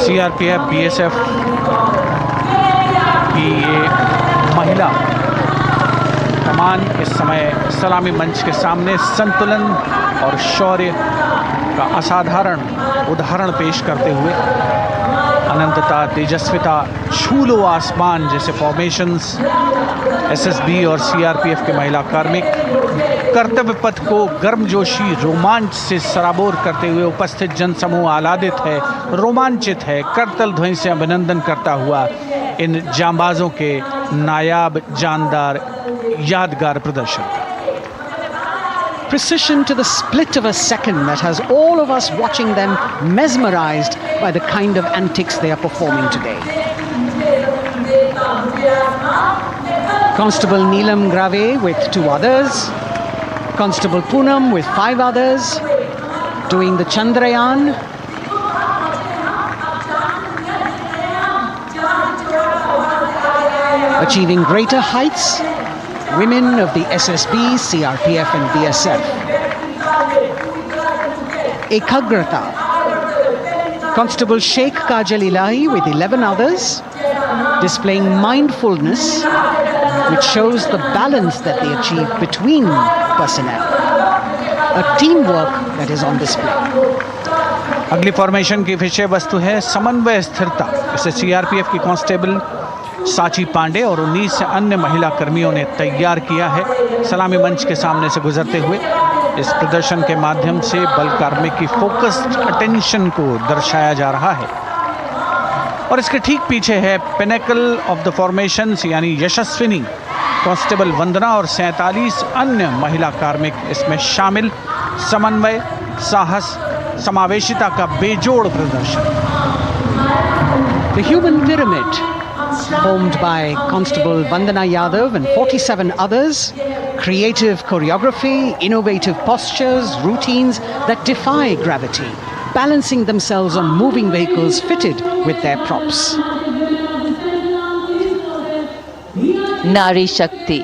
CRPF, BSF की ये महिला कमान इस समय सलामी मंच के सामने संतुलन और शौर्य का असाधारण उदाहरण पेश करते हुए अनंतता, तेजस्विता, छू लो आसमान जैसे फॉर्मेशंस एसएसबी और सीआरपीएफ के महिला कार्मिक कर्तव्य पथ को गर्मजोशी रोमांच से सराबोर करते हुए उपस्थित जनसमूह आह्लादित है, रोमांचित है, करतल ध्वनि से अभिनंदन करता हुआ इन जांबाजों के नायाब, जानदार, यादगार प्रदर्शन। Precision to the split of a second that has all of us watching them mesmerized by the kind of antics they are performing today. Constable Neelam Grave with 2 others, Constable Poonam with 5 others, doing the Chandrayaan. Achieving greater heights, women of the SSB, CRPF and BSF. Ekagrata. Constable Sheikh Kajal Ilahi with 11 others, displaying mindfulness, which shows the balance that they achieve between personnel. A teamwork that is on display. अगली formation की विषय वस्तु है समन्वय स्थिरता। इसे CRPF की constable साची पांडे और 19 अन्य महिला कर्मियों ने तैयार किया है। सलामी मंच के सामने से गुजरते हुए इस प्रदर्शन के माध्यम से बल कार्मिक की फोकस्ड अटेंशन को दर्शाया जा रहा है और इसके ठीक पीछे है पिनेकल ऑफ द फॉर्मेशंस यानी यशस्विनी कांस्टेबल वंदना और 47 अन्य महिला कार्मिक इसमें शामिल। समन्वय, साहस, समावेशिता का बेजोड़ प्रदर्शन। The human pyramid, formed by Constable Vandana Yadav and 47 others, creative choreography, innovative postures, routines that defy gravity, balancing themselves on moving vehicles fitted with their props. Nari Shakti,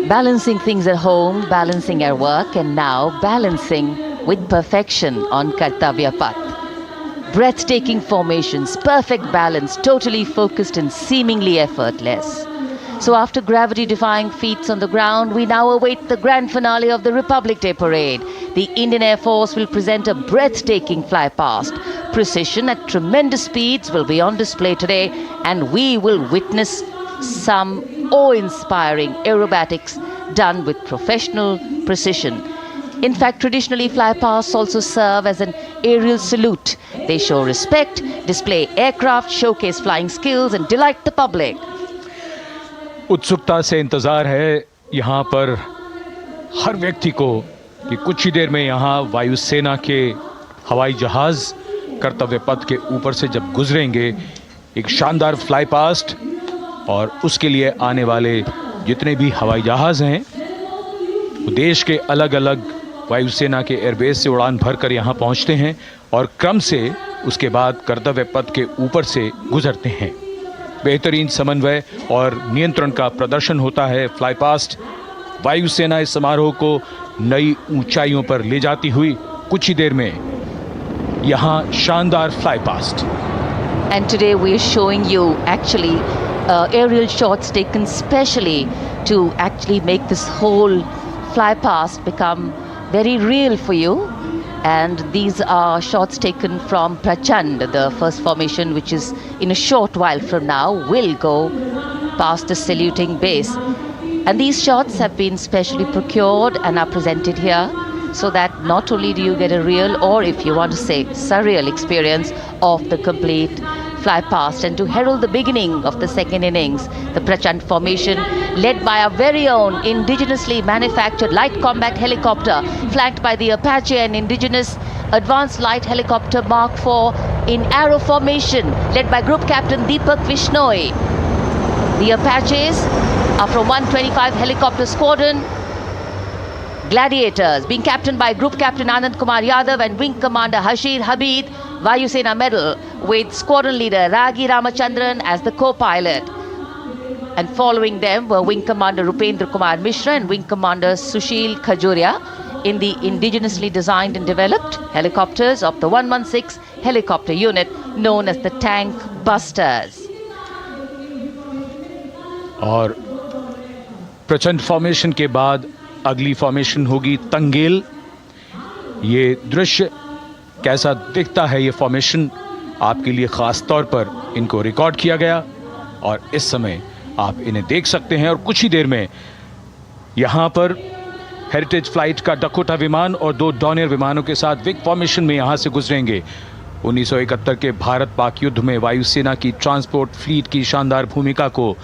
balancing things at home, balancing at work, and now balancing with perfection on Kartavya Path. Breathtaking formations, perfect balance, totally focused and seemingly effortless. So after gravity-defying feats on the ground, we now await the grand finale of the Republic Day Parade. The Indian Air Force will present a breathtaking fly-past. Precision at tremendous speeds will be on display today, and we will witness some awe-inspiring aerobatics done with professional precision. In fact, traditionally fly-pasts also serve as an aerial salute. They show respect, display aircraft, showcase flying skills and delight the public. उत्सुकता से इंतज़ार है यहाँ पर हर व्यक्ति को कि कुछ ही देर में यहाँ वायुसेना के हवाई जहाज़ कर्तव्य पथ के ऊपर से जब गुजरेंगे, एक शानदार फ्लाई पास्ट और उसके लिए आने वाले जितने भी हवाई जहाज़ हैं वो देश के अलग अलग वायुसेना के एयरबेस से उड़ान भरकर यहाँ पहुँचते हैं और क्रम से उसके बाद कर्तव्य पथ के ऊपर से गुजरते हैं। बेहतरीन समन्वय और नियंत्रण का प्रदर्शन होता है। फ्लाई पास्ट वायुसेना इस समारोह को नई ऊंचाइयों पर ले जाती हुई कुछ ही देर में यहाँ शानदार fly past. And today we are showing you actually aerial shots taken specially to actually make this whole fly past become very real for you. And these are shots taken from Prachand, the first formation, which is in a short while from now will go past the saluting base. And these shots have been specially procured and are presented here so that not only do you get a real, or if you want to say surreal, experience of the complete fly past, and to herald the beginning of the second innings, the Prachand formation led by our very own indigenously manufactured light combat helicopter, flanked by the Apache and indigenous advanced light helicopter Mark IV in arrow formation, led by Group Captain Deepak Vishnoi. The Apaches are from 125 Helicopter Squadron Gladiators, being captained by Group Captain Anand Kumar Yadav and Wing Commander Hashir Habib, Vayu Sena Medal, with Squadron Leader Ragi Ramachandran as the co-pilot. And following them were Wing Commander Rupendra Kumar Mishra and Wing Commander Sushil Khajuria in the indigenously designed and developed helicopters of the 116 helicopter unit known as the Tank Busters. और प्रचंड formation के बाद अगली formation होगी तंगेल। ये दृश्य कैसा दिखता है, ये फॉर्मेशन आपके लिए खास तौर पर इनको रिकॉर्ड किया गया और इस समय आप इन्हें देख सकते हैं। और कुछ ही देर में यहाँ पर हेरिटेज फ्लाइट का डकोटा विमान और 2 डॉनियर विमानों के साथ विग फॉर्मेशन में यहाँ से गुजरेंगे। 1971 के भारत पाक युद्ध में वायुसेना की ट्रांसपोर्ट फ्लीट की शानदार भूमिका को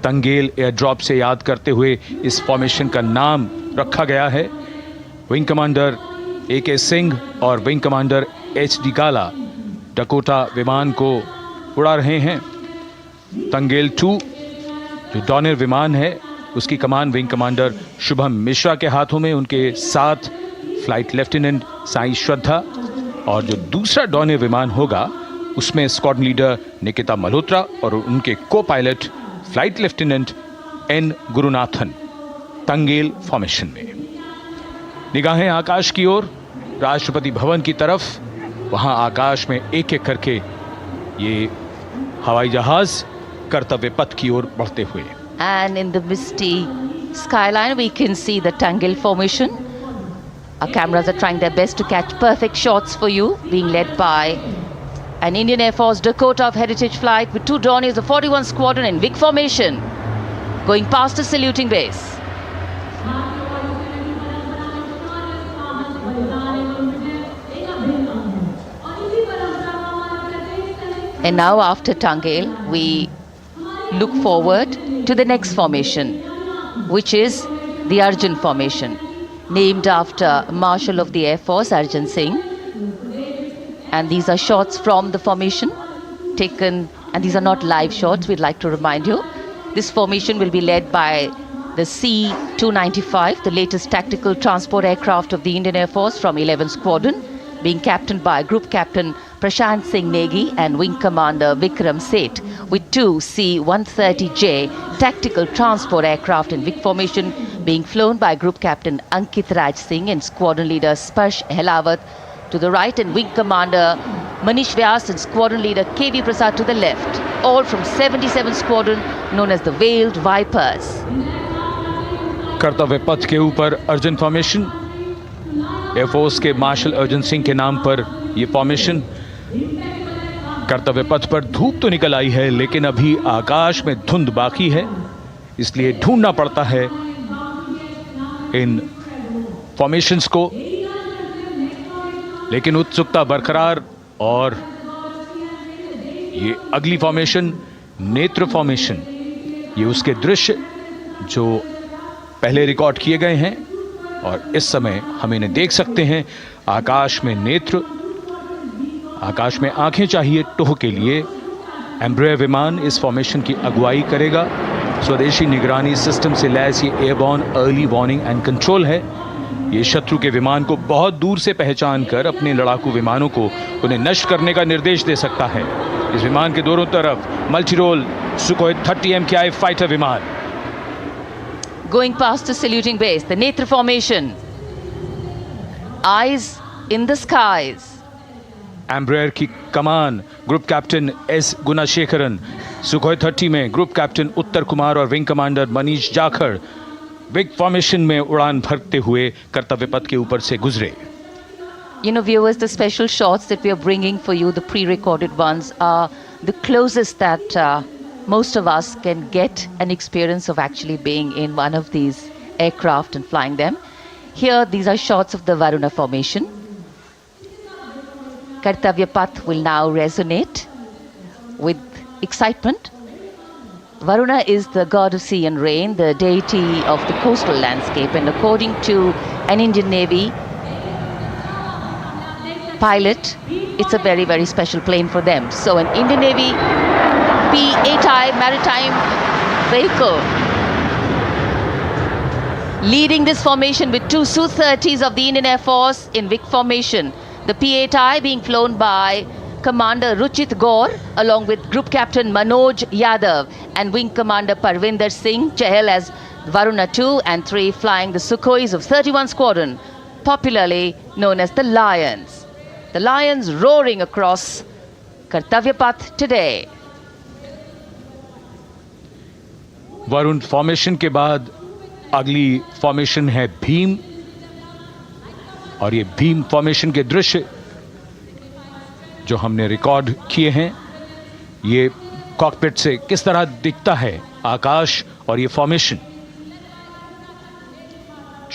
तंगेल एयर ड्रॉप से याद करते हुए इस फॉर्मेशन का नाम रखा गया है। विंग कमांडर AK सिंह और विंग कमांडर HD गाला डकोटा विमान को उड़ा रहे हैं। तंगेल 2 जो डॉनियर विमान है उसकी कमान विंग कमांडर शुभम मिश्रा के हाथों में, उनके साथ फ्लाइट लेफ्टिनेंट साई श्रद्धा, और जो दूसरा डॉनियर विमान होगा उसमें स्क्वाड्रन लीडर निकिता मल्होत्रा और उनके co-pilot flight lieutenant N Gurunathan. Tangail formation में निगाहें आकाश की ओर, राष्ट्रपति भवन की तरफ। वहां आकाश में एक एक करके ये हवाई जहाज कर्तव्य पथ की ओर बढ़ते हुए। And in the misty skyline we can see the Tangel formation. Our cameras are trying their best to catch perfect shots for you, being led by an Indian Air Force Dakota of Heritage Flight with 2 Dorniers of 41 Squadron in big formation, going past the saluting base. And now after Tangel, we look forward to the next formation, which is the Arjun formation, named after Marshal of the Air Force Arjun Singh. And these are shots from the formation taken, and these are not live shots, we'd like to remind you. This formation will be led by the C-295, the latest tactical transport aircraft of the Indian Air Force from 11 Squadron, being captained by Group Captain Prashant Singh Negi and Wing Commander Vikram Seth, with 2 C-130J tactical transport aircraft in big formation being flown by Group Captain Ankit Raj Singh and Squadron Leader Sparsh Helawat to the right, and Wing Commander Manish Vyas and Squadron Leader KV Prasad to the left, all from 77 Squadron known as the Veiled Vipers. कर्तव्य पथ के ऊपर Arjun formation, air force के martial Arjun Singh के नाम पर यह formation. कर्तव्य पथ पर धूप तो निकल आई है, लेकिन अभी आकाश में धुंध बाकी है, इसलिए ढूंढना पड़ता है इन फॉर्मेशंस को। लेकिन उत्सुकता बरकरार, और ये अगली फॉर्मेशन नेत्र फॉर्मेशन, ये उसके दृश्य जो पहले रिकॉर्ड किए गए हैं और इस समय हम इन्हें देख सकते हैं। आकाश में नेत्र, आकाश में आंखें चाहिए टोह के लिए। एम्ब्रेयर विमान इस फॉर्मेशन की अगुवाई करेगा। स्वदेशी निगरानी सिस्टम से लैस ये airborne early warning and control है। ये शत्रु के विमान को बहुत दूर से पहचान कर अपने लड़ाकू विमानों को उन्हें नष्ट करने का निर्देश दे सकता है। इस विमान के दोनों तरफ multi role Sukhoi 30 MKI fighter विमान। Going past the saluting base, the Netra formation, eyes in the skies. Embraer की कमान ग्रुप कैप्टन S गुणाशेखरन, सुखोई 30 में ग्रुप कैप्टन उत्तर कुमार और wing commander Manish Jakhar big formation में उड़ान भरते हुए कर्तव्य पथ के ऊपर से गुजरे। You know, viewers, the special shots that we are bringing for you, the pre-recorded ones, are the closest that most of us can get an experience of actually being in one of these aircraft and flying them. Here, these are shots of the Varuna formation. Kartavya Path will now resonate with excitement. Varuna is the god of sea and rain, the deity of the coastal landscape, and according to an Indian Navy pilot, it's a very, very special plane for them. So an Indian Navy P-8I maritime vehicle leading this formation with two Su-30s of the Indian Air Force in Vic formation. The P-8I being flown by Commander Ruchit Gaur along with Group Captain Manoj Yadav and Wing Commander Parvinder Singh Chahal as Varuna 2 and 3 flying the Sukhois of 31 Squadron, popularly known as the Lions. The Lions roaring across Kartavya Path today. Varun formation के बाद अगली formation है भीम, और ये Bhim formation के दृश्य जो हमने रिकॉर्ड किए हैं, ये कॉकपिट से किस तरह दिखता है आकाश और ये फॉर्मेशन,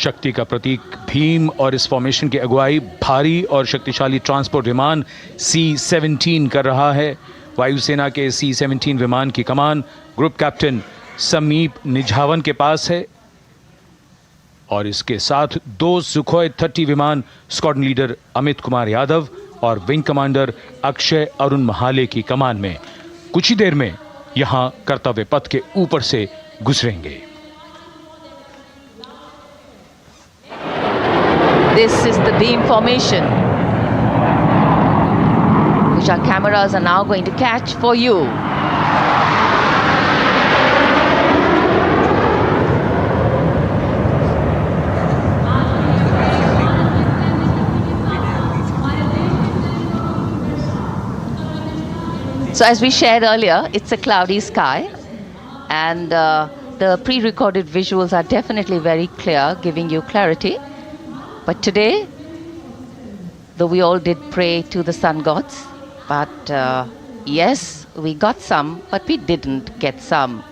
शक्ति का प्रतीक भीम, और इस फॉर्मेशन की अगुवाई भारी और शक्तिशाली ट्रांसपोर्ट विमान C-17 कर रहा है। वायुसेना के C-17 विमान की कमान ग्रुप कैप्टन समीप निझावन के पास है, और इसके साथ 2 सुखोई 30 विमान स्क्वाड्रन लीडर अमित कुमार यादव और विंग कमांडर अक्षय अरुण महाले की कमान में कुछ ही देर में यहां कर्तव्य पथ के ऊपर से गुजरेंगे। This is the beam formation, which our cameras are now going to catch for you. So as we shared earlier, it's a cloudy sky, and the pre-recorded visuals are definitely very clear, giving you clarity. But today, though we all did pray to the sun gods, but yes, we got some, but we didn't get some.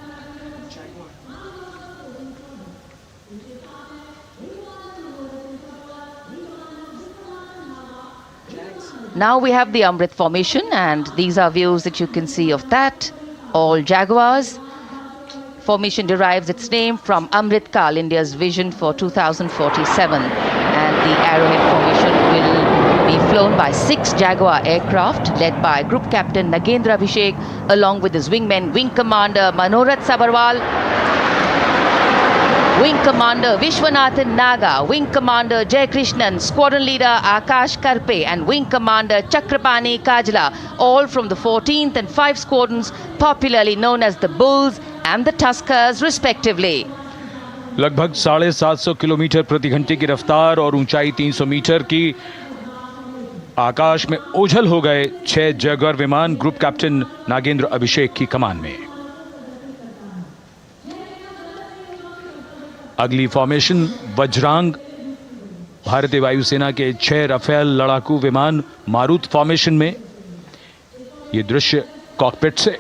Now we have the Amrit formation, and these are views that you can see of that. All Jaguars. Formation derives its name from Amrit Kal, India's vision for 2047. And the Arrowhead formation will be flown by 6 Jaguar aircraft led by Group Captain Nagendra Abhishek along with his wingmen, Wing Commander Manorat Sabarwal, Wing Commander Vishwanathan Naga, Wing Commander Jay Krishnan, Squadron Leader Akash Karpe and Wing Commander Chakrapani Kajla, all from the 14th and 5 squadrons popularly known as the Bulls and the Tuskers respectively. लगभग 750 kilometre प्रति घंटे की रफ्तार और ऊंचाई 300 metre की आकाश में ओझल हो गए 6 जैगुआर विमान ग्रुप कैप्टन नागेंद्र अभिषेक की कमान में। अगली फॉर्मेशन वज्रांग, भारतीय वायुसेना के 6 राफेल लड़ाकू विमान मारुत फॉर्मेशन में। ये दृश्य कॉकपिट से।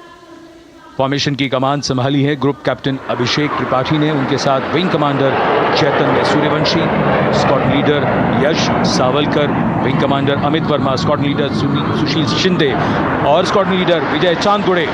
फॉर्मेशन की कमान संभाली है ग्रुप कैप्टन अभिषेक त्रिपाठी ने, उनके साथ wing commander Chaitanya Suryavanshi, squadron leader Yash Savalkar, wing commander Amit Verma, squadron leader Sushil Shinde और squadron leader Vijay Chandgude.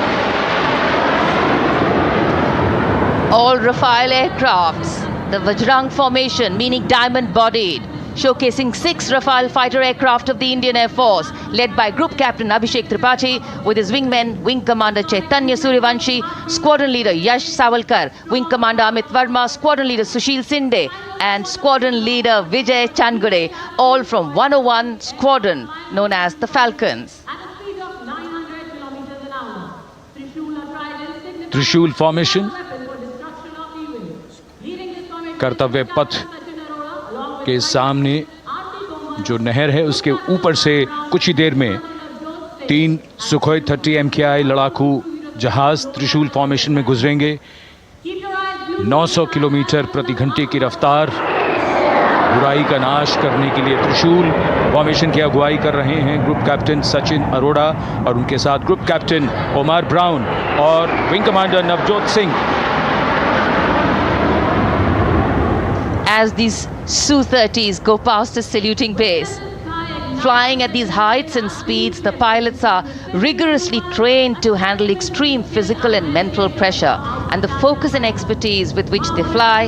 All Rafale aircrafts, the Vajrang formation, meaning diamond-bodied, showcasing 6 Rafale fighter aircraft of the Indian Air Force, led by Group Captain Abhishek Tripathi, with his wingmen, Wing Commander Chaitanya Suryavanshi, Squadron Leader Yash Savalkar, Wing Commander Amit Verma, Squadron Leader Sushil Sinde, and Squadron Leader Vijay Chandgure, all from 101 Squadron, known as the Falcons. त्रिशूल formation, कर्तव्य पथ के सामने जो नहर है उसके ऊपर से कुछ ही देर में 3 सुखोई 30 MKI लड़ाकू जहाज त्रिशूल फॉर्मेशन में गुजरेंगे। 900 किलोमीटर प्रति घंटे की रफ्तार, बुराई का नाश करने के लिए त्रिशूल फॉर्मेशन की अगुवाई कर रहे हैं ग्रुप कैप्टन सचिन अरोड़ा और उनके साथ ग्रुप कैप्टन ओमार ब्राउन और wing commander Navjot Singh. As these Su-30s go past the saluting base, flying at these heights and speeds, the pilots are rigorously trained to handle extreme physical and mental pressure, and the focus and expertise with which they fly,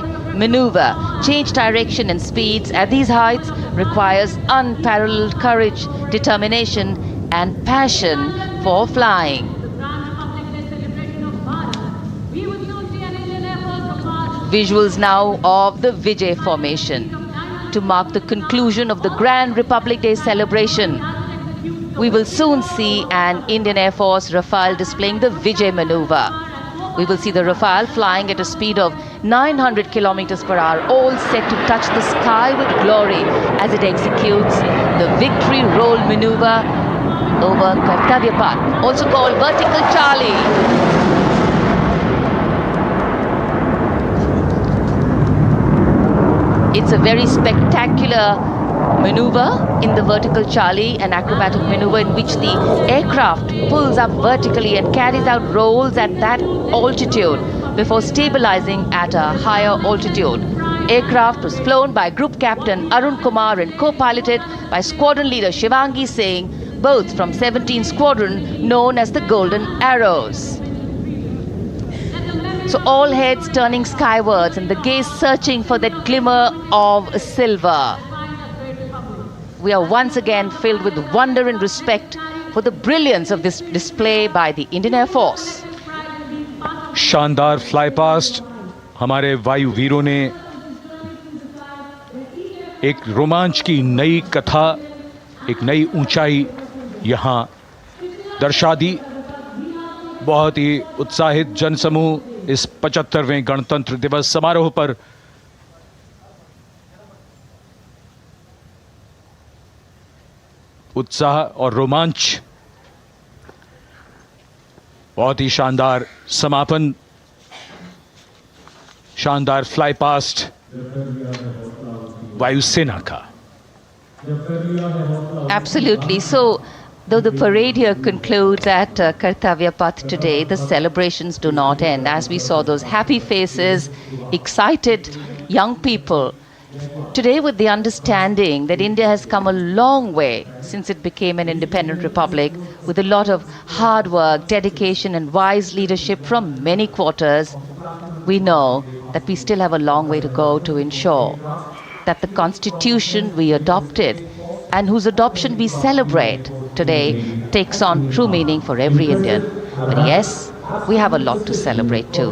maneuver, change direction and speeds at these heights requires unparalleled courage, determination and passion for flying. Visuals now of the Vijay formation to mark the conclusion of the Grand Republic Day celebration. We will soon see an Indian Air Force Rafale displaying the Vijay maneuver. We will see the Rafale flying at a speed of 900 kilometers per hour, all set to touch the sky with glory as it executes the victory roll maneuver over Kartavya Path, also called Vertical Charlie. It's a very spectacular maneuver in the Vertical Charlie, an acrobatic maneuver in which the aircraft pulls up vertically and carries out rolls at that altitude before stabilizing at a higher altitude. Aircraft was flown by Group Captain Arun Kumar and co-piloted by Squadron Leader Shivangi Singh, both from 17th Squadron known as the Golden Arrows. So all heads turning skywards and the gaze searching for that glimmer of silver. We are once again filled with wonder and respect for the brilliance of this display by the Indian Air Force. शानदार fly past हमारे वायु वीरों ने एक रोमांच की नई कथा, एक नई ऊंचाई यहां दर्शा दी। बहुत ही उत्साहित जनसमूह इस 75वें गणतंत्र दिवस समारोह पर उत्साह और रोमांच, बहुत ही शानदार समापन, शानदार फ्लाई पास्ट वायुसेना का। Absolutely. So, though the parade here concludes at Kartavya Path today, the celebrations do not end. As we saw those happy faces, excited young people, today with the understanding that India has come a long way since it became an independent republic, with a lot of hard work, dedication and wise leadership from many quarters, we know that we still have a long way to go to ensure that the constitution we adopted and whose adoption we celebrate today takes on true meaning for every Indian. But yes, we have a lot to celebrate too.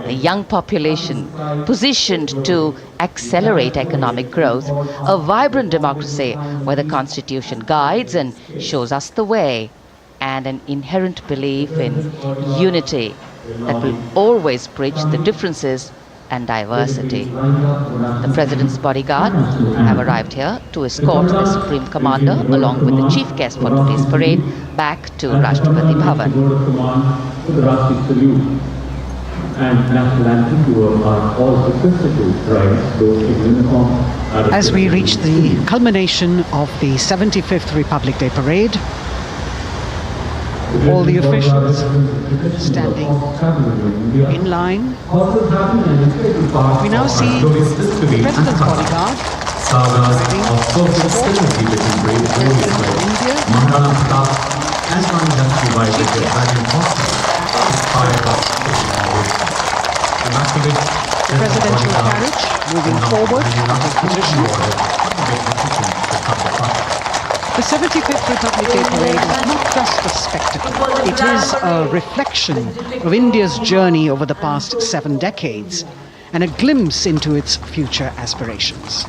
A young population positioned to accelerate economic growth, a vibrant democracy where the constitution guides and shows us the way, and an inherent belief in unity that will always bridge the differences and diversity. The President's bodyguard have arrived here to escort the Supreme Commander along with the chief guest for today's parade back to Rashtrapati Bhavan. The Rashtriya salute and national anthem are all requested to rise those in uniform. As we reach the culmination of the 75th Republic Day Parade, all the officials standing in line. We now see the President's bodyguard riding the presidential carriage moving forward into position. The 75th Republic Day Parade is not just a spectacle. It is a reflection of India's journey over the past 7 decades and a glimpse into its future aspirations.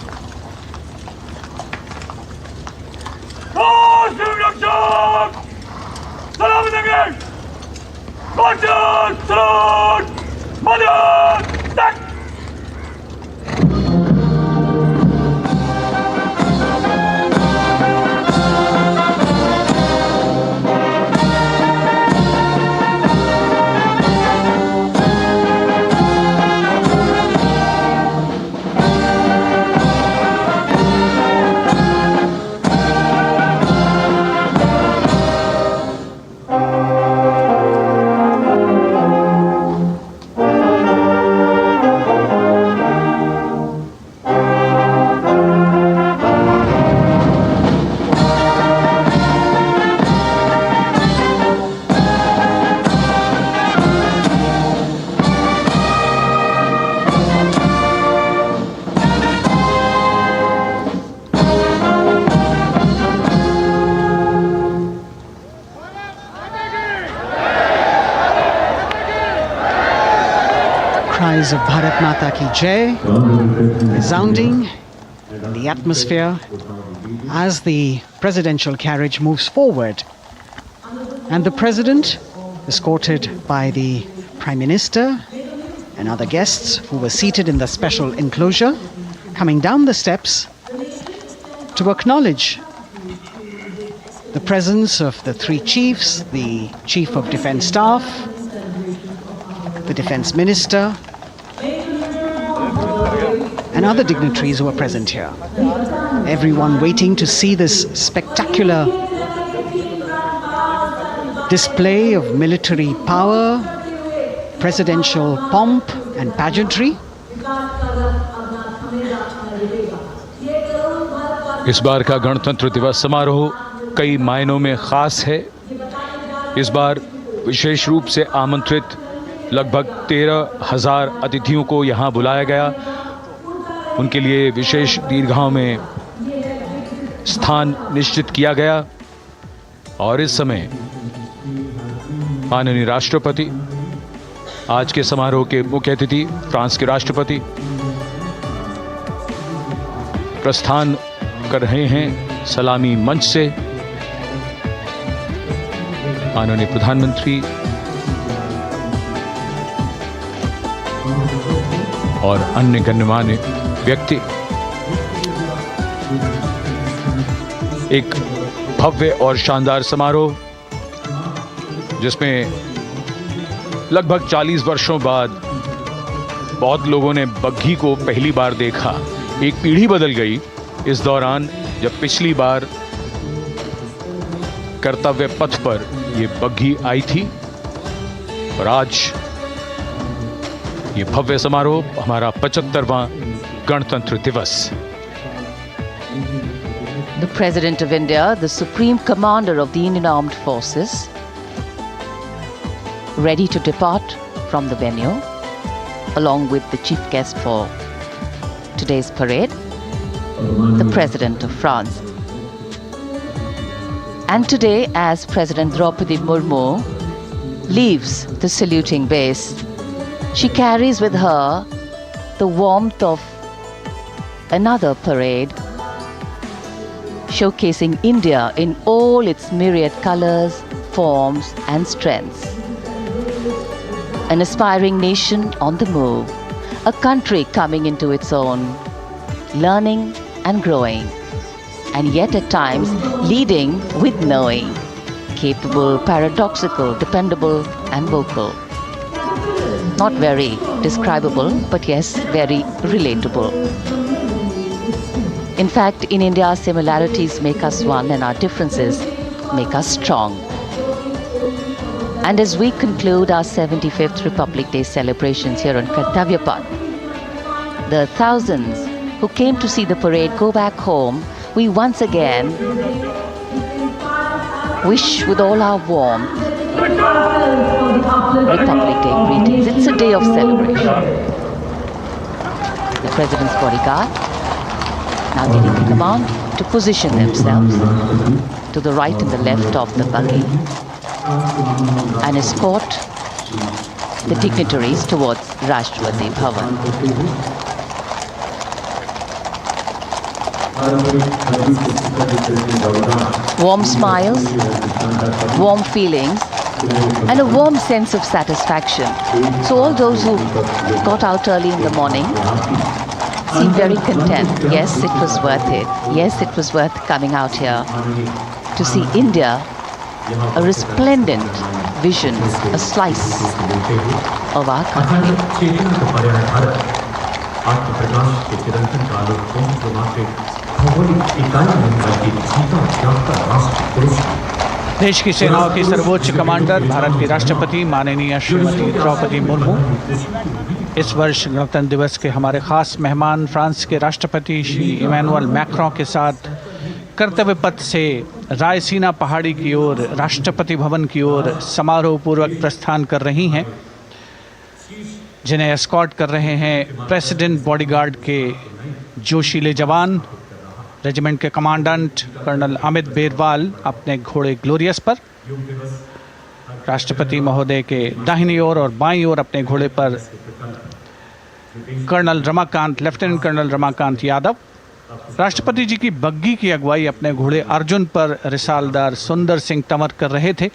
cries of Bharat Mata Ki Jai resounding in the atmosphere as the presidential carriage moves forward. And the President, escorted by the Prime Minister and other guests who were seated in the special enclosure, coming down the steps to acknowledge the presence of the three chiefs, the Chief of Defence Staff, the Defence Minister, and other dignitaries who are present here. Everyone waiting to see this spectacular display of military power, presidential pomp and pageantry. इस बार का गणतंत्र दिवस समारोह कई मायनों में खास है। इस बार विशेष रूप से आमंत्रित लगभग 13,000 अतिथियों को यहाँ बुलाया गया। उनके लिए विशेष दीर्घाओं में स्थान निश्चित किया गया और इस समय माननीय राष्ट्रपति, आज के समारोह के मुख्य अतिथि फ्रांस के राष्ट्रपति, प्रस्थान कर रहे हैं सलामी मंच से। माननीय प्रधानमंत्री और अन्य गण्यमान्य व्यक्ति एक भव्य और शानदार समारोह जिसमें लगभग 40 वर्षों बाद बहुत लोगों ने बग्घी को पहली बार देखा। एक पीढ़ी बदल गई इस दौरान, जब पिछली बार कर्तव्य पथ पर ये बग्घी आई थी और आज ये भव्य समारोह हमारा 75वां गणतंत्र दिवस। The President of India, the Supreme Commander of the Indian Armed Forces, ready to depart from the venue, along with the chief guest for today's parade, the President of France. And today, as President Draupadi Murmu leaves the saluting base, she carries with her the warmth of another parade, showcasing India in all its myriad colors, forms, and strengths. An aspiring nation on the move, a country coming into its own, learning and growing, and yet at times leading with knowing, capable, paradoxical, dependable, and vocal. Not very describable, but yes, very relatable. In fact, in India, similarities make us one and our differences make us strong. And as we conclude our 75th Republic Day celebrations here on Kartavya Path, the thousands who came to see the parade go back home, we once again wish with all our warmth Republic Day greetings. It's a day of celebration. The President's bodyguard now getting the command to position themselves to the right and the left of the buggy and escort the dignitaries towards Rashtrapati Bhavan. Warm smiles, warm feelings, and a warm sense of satisfaction. So all those who got out early in the morning seem very content. Yes, it was worth it. Yes, it was worth coming out here to see India, a resplendent vision, a slice of our country. देश की सेनाओं की सर्वोच्च commander Bharat की राष्ट्रपति माननीय श्रीमती द्रौपदी मुर्मू इस वर्ष गणतंत्र दिवस के हमारे खास मेहमान फ्रांस के राष्ट्रपति श्री इमैनुअल मैक्रों के साथ कर्तव्य पथ से रायसीना पहाड़ी की ओर राष्ट्रपति भवन की ओर समारोह पूर्वक प्रस्थान कर रही हैं, जिन्हें एस्कॉर्ट कर रहे हैं प्रेसिडेंट बॉडीगार्ड के जोशीले जवान, रेजिमेंट के कमांडेंट कर्नल अमित बेरवाल अपने घोड़े ग्लोरियस पर। राष्ट्रपति महोदय के दाहिनी ओर और बाईं ओर अपने घोड़े पर colonel Ramakant, lieutenant colonel Ramakant Yadav. राष्ट्रपति जी की बग्गी की अगुवाई अपने घोड़े अर्जुन पर रिसालदार सुंदर सिंह तंवर कर रहे थे।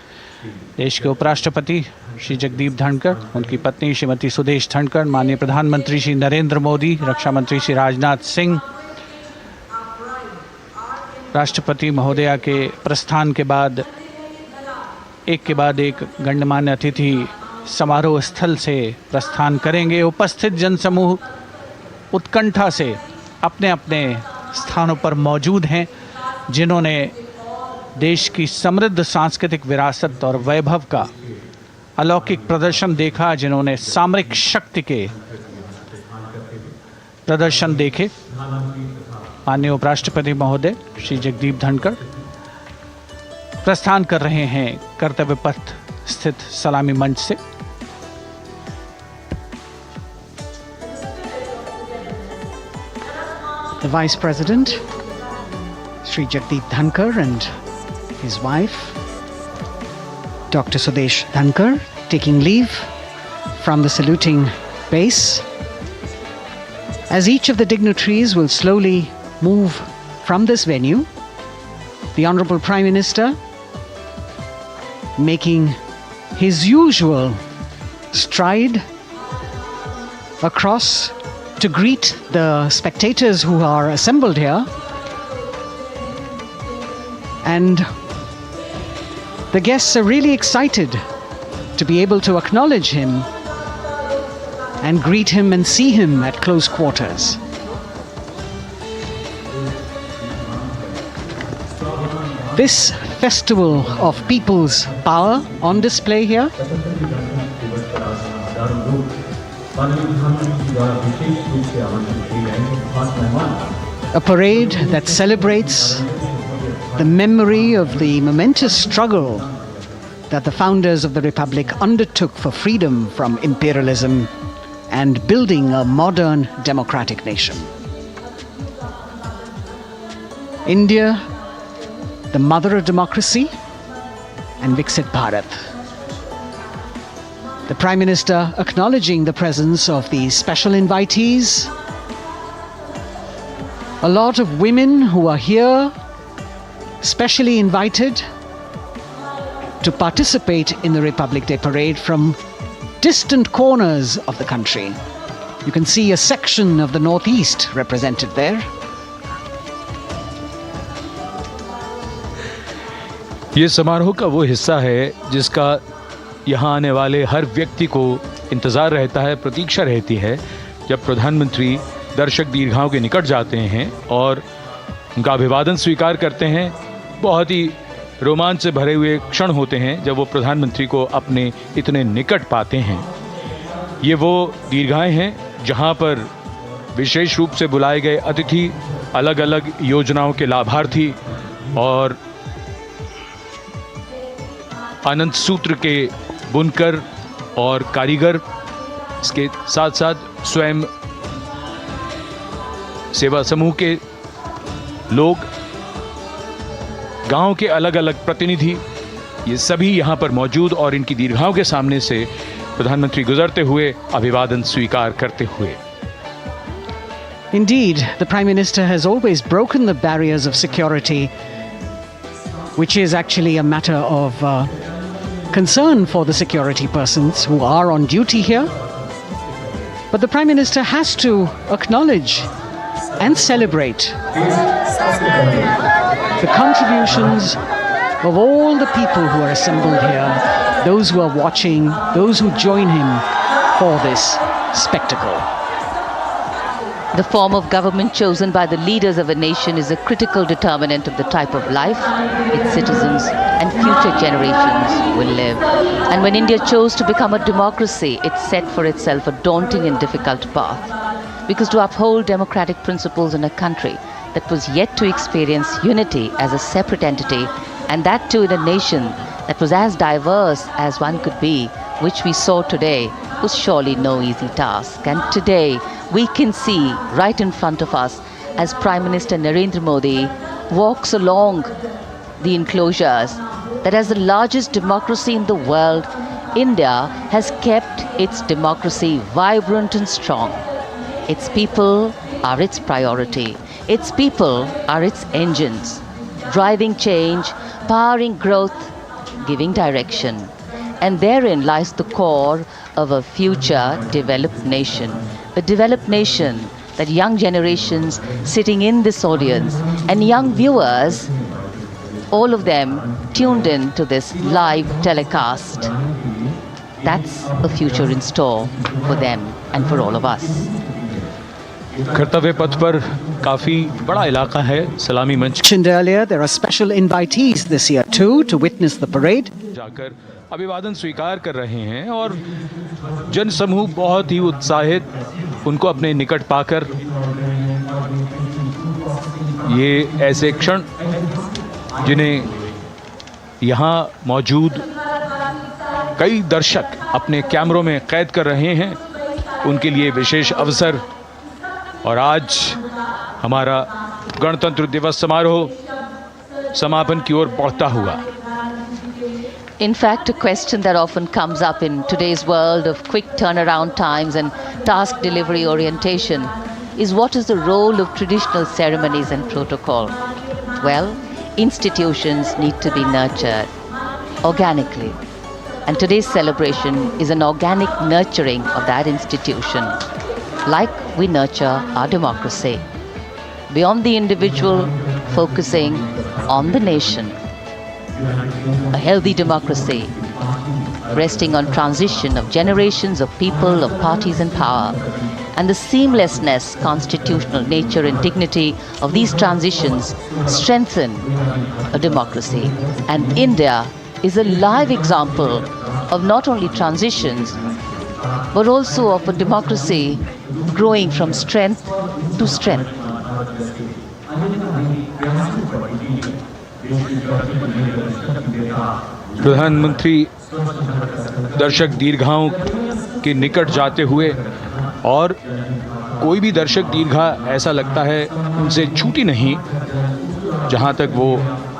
देश के उपराष्ट्रपति श्री जगदीप धनखड़, उनकी पत्नी श्रीमती सुदेश धनखड़, माननीय प्रधानमंत्री श्री नरेंद्र मोदी, रक्षा मंत्री श्री राजनाथ सिंह, राष्ट्रपति महोदया के प्रस्थान के बाद एक गण्यमान्य अतिथि समारोह स्थल से प्रस्थान करेंगे। उपस्थित जनसमूह उत्कंठा से अपने अपने स्थानों पर मौजूद हैं, जिन्होंने देश की समृद्ध सांस्कृतिक विरासत और वैभव का अलौकिक प्रदर्शन देखा, जिन्होंने सामरिक शक्ति के प्रदर्शन देखे। माननीय उपराष्ट्रपति महोदय श्री जगदीप धनखड़ प्रस्थान कर रहे हैं कर्तव्य पथ स्थित सलामी मंच से। The Vice President, Sri Jagdeep Dhankar, and his wife, Dr. Sudesh Dhankar, taking leave from the saluting base. As each of the dignitaries will slowly move from this venue, the Honorable Prime Minister making his usual stride across to greet the spectators who are assembled here, and the guests are really excited to be able to acknowledge him and greet him and see him at close quarters. This festival of people's power on display here a parade that celebrates the memory of the momentous struggle that the founders of the Republic undertook for freedom from imperialism and building a modern democratic nation. India, the mother of democracy, and Viksit Bharat. The Prime Minister acknowledging the presence of these special invitees. A lot of women who are here, specially invited to participate in the Republic Day Parade from distant corners of the country. You can see a section of the Northeast represented there. ये समारोह का वो हिस्सा है जिसका यहाँ आने वाले हर व्यक्ति को इंतज़ार रहता है, प्रतीक्षा रहती है, जब प्रधानमंत्री दर्शक दीर्घाओं के निकट जाते हैं और उनका अभिवादन स्वीकार करते हैं। बहुत ही रोमांच से भरे हुए क्षण होते हैं जब वो प्रधानमंत्री को अपने इतने निकट पाते हैं। ये वो दीर्घाएं हैं जहाँ पर विशेष रूप से बुलाए गए अतिथि, अलग अलग योजनाओं के लाभार्थी और आनंद सूत्र के बुनकर और कारीगर, इसके साथ साथ स्वयं सेवा समूह के लोग, गांव के अलग अलग प्रतिनिधि, ये सभी यहाँ पर मौजूद और इनकी दीर्घाओं के सामने से प्रधानमंत्री गुजरते हुए अभिवादन स्वीकार करते हुए। Indeed, the Prime Minister has always broken the barriers of security, which is actually a matter of concern for the security persons who are on duty here. But the Prime Minister has to acknowledge and celebrate the contributions of all the people who are assembled here, those who are watching, those who join him for this spectacle. The form of government chosen by the leaders of a nation is a critical determinant of the type of life its citizens and future generations will live. And when India chose to become a democracy, it set for itself a daunting and difficult path. Because to uphold democratic principles in a country that was yet to experience unity as a separate entity, and that too in a nation that was as diverse as one could be, which we saw today, was surely no easy task. And today, we can see right in front of us as Prime Minister Narendra Modi walks along the enclosures that as the largest democracy in the world, India has kept its democracy vibrant and strong. Its people are its priority. Its people are its engines, driving change, powering growth, giving direction. And therein lies the core of a future developed nation. The developed nation that young generations sitting in this audience and young viewers, all of them tuned in to this live telecast. That's a future in store for them and for all of us. कर्तव्य पथ पर काफी बड़ा इलाका है सलामी मंच Mentioned earlier, there are special invitees this year too to witness the parade. जाकर अभिवादन स्वीकार कर रहे हैं और जन समूह बहुत ही उत्साहित उनको अपने निकट पाकर ये ऐसे क्षण जिन्हें यहाँ मौजूद कई दर्शक अपने कैमरों में कैद कर रहे हैं उनके लिए विशेष अवसर। और आज हमारा गणतंत्र दिवस समारोह समापन की ओर बढ़ता हुआ। In fact, a question that often comes up in today's world of quick turnaround times and task delivery orientation is what is the role of traditional ceremonies and protocol? Well, institutions need to be nurtured organically. And today's celebration is an organic nurturing of that institution, like we nurture our democracy. Beyond the individual, focusing on the nation. A healthy democracy, resting on transition of generations of people, of parties in power, and the seamlessness, constitutional nature and dignity of these transitions strengthen a democracy. And India is a live example of not only transitions, but also of a democracy growing from strength to strength. प्रधानमंत्री दर्शक दीर्घाओं के निकट जाते हुए और कोई भी दर्शक दीर्घा ऐसा लगता है उनसे छूटी नहीं जहां तक वो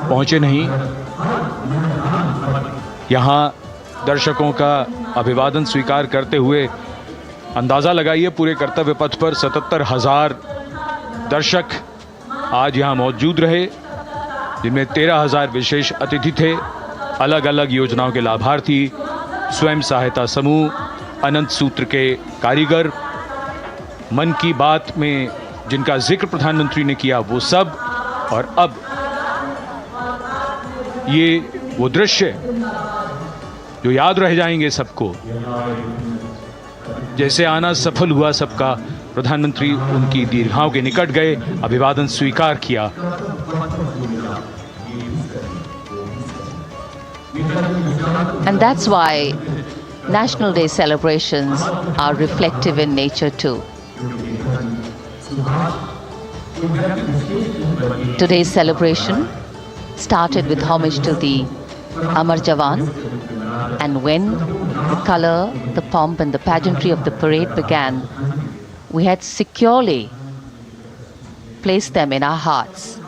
पहुंचे नहीं। यहाँ दर्शकों का अभिवादन स्वीकार करते हुए अंदाज़ा लगाइए पूरे कर्तव्य पथ पर 77,000 दर्शक आज यहाँ मौजूद रहे, जिनमें 13,000 विशेष अतिथि थे, अलग अलग योजनाओं के लाभार्थी, स्वयं सहायता समूह, अनंत सूत्र के कारीगर, मन की बात में जिनका जिक्र प्रधानमंत्री ने किया वो सब। और अब ये वो दृश्य जो याद रह जाएंगे सबको, जैसे आना सफल हुआ सबका, प्रधानमंत्री उनकी दीर्घाओं के निकट गए, अभिवादन स्वीकार किया। And that's why National Day celebrations are reflective in nature too. Today's celebration started with homage to the Amar Jawan, and when the color, the pomp and the pageantry of the parade began, we had securely placed them in our hearts.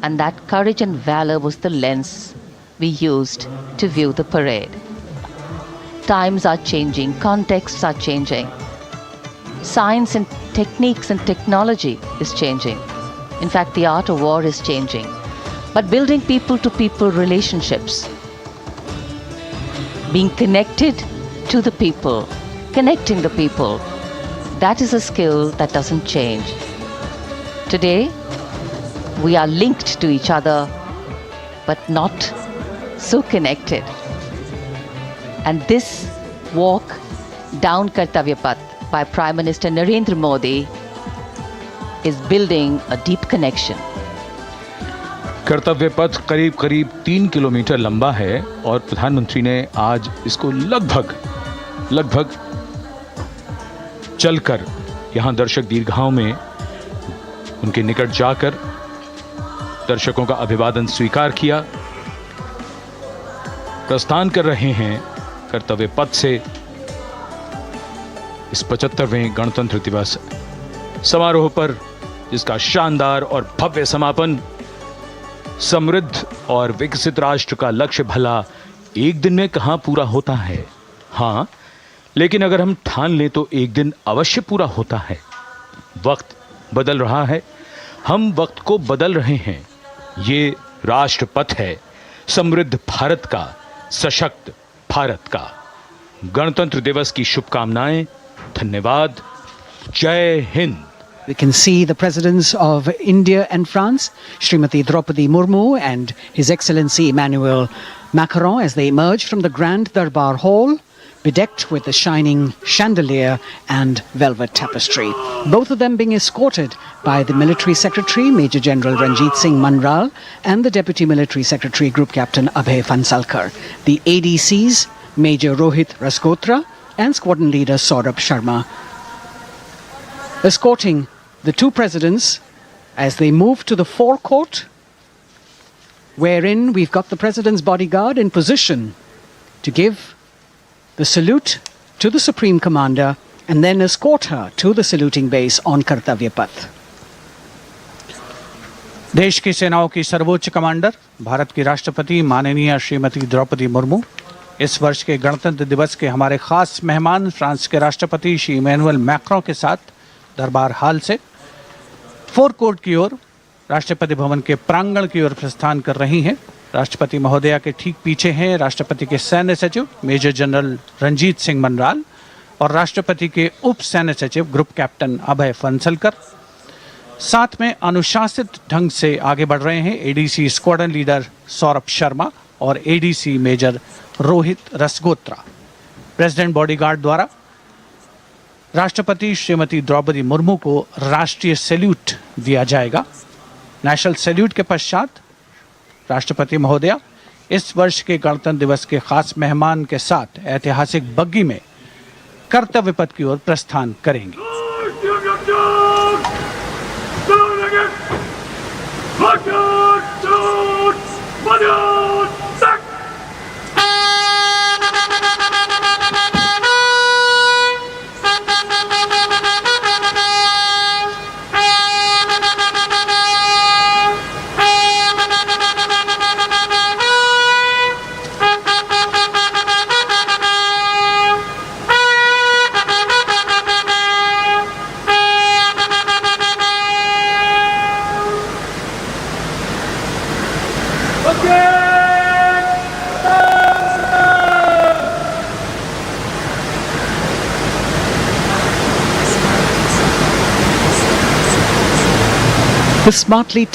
And that courage and valor was the lens we used to view the parade. Times are changing, contexts are changing. Science and techniques and technology is changing. In fact, the art of war is changing. But building people-to-people relationships, being connected to the people, connecting the people, that is a skill that doesn't change. Today, we are linked to each other, but not so connected. And this walk down Kartavya Path by Prime Minister Narendra Modi is building a deep connection. कर्तव्य पथ करीब करीब 3 kilometre लंबा है और प्रधानमंत्री ने आज इसको लगभग चलकर यहाँ दर्शक दीर्घाओं में उनके निकट जाकर दर्शकों का अभिवादन स्वीकार किया। प्रस्थान कर रहे हैं कर्तव्य पथ से इस 75वें गणतंत्र दिवस समारोह पर, जिसका शानदार और भव्य समापन समृद्ध और विकसित राष्ट्र का लक्ष्य भला एक दिन में कहां पूरा होता है। हाँ, लेकिन अगर हम ठान लें तो एक दिन अवश्य पूरा होता है। वक्त बदल रहा है, हम वक्त को बदल रहे हैं। ये राष्ट्रपथ है समृद्ध भारत का, सशक्त भारत का। गणतंत्र दिवस की शुभकामनाएं। धन्यवाद। जय Hind. We can see the presidents of India and France, Srimati Draupadi Murmu and His Excellency Emmanuel Macron, as they emerge from the Grand Darbar Hall, bedecked with the shining chandelier and velvet tapestry. Both of them being escorted by the Military Secretary, Major General Ranjit Singh Manral, and the Deputy Military Secretary, Group Captain Abhay Fansalkar. The ADCs, Major Rohit Rasgotra and Squadron Leader Saurabh Sharma, escorting the two presidents as they move to the forecourt, wherein we've got the president's bodyguard in position to give the salute to the Supreme Commander and then escort her to the saluting base on Kartavya Path. देश की सेनाओं की सर्वोच्च commander, Bharat की राष्ट्रपति माननीय श्रीमती द्रौपदी मुर्मू, इस वर्ष के गणतंत्र दिवस के हमारे खास मेहमान फ्रांस के राष्ट्रपति श्री इमैनुअल मैक्रों के साथ दरबार हाल से फोर कोर्ट की ओर, राष्ट्रपति भवन के प्रांगण की ओर प्रस्थान कर रही हैं। राष्ट्रपति महोदया के ठीक पीछे हैं राष्ट्रपति के सैन्य सचिव मेजर जनरल रंजीत सिंह मनराल और राष्ट्रपति के उप सैन्य सचिव ग्रुप कैप्टन अभय फंसलकर। साथ में अनुशासित ढंग से आगे बढ़ रहे हैं ADC squadron leader Saurabh Sharma और ADC major Rohit Rasgotra. President bodyguard द्वारा राष्ट्रपति श्रीमती द्रौपदी मुर्मू को राष्ट्रीय सैल्यूट दिया जाएगा। नेशनल सैल्यूट के पश्चात राष्ट्रपति महोदया इस वर्ष के गणतंत्र दिवस के खास मेहमान के साथ ऐतिहासिक बग्गी में कर्तव्य पथ की ओर प्रस्थान करेंगी। The smartly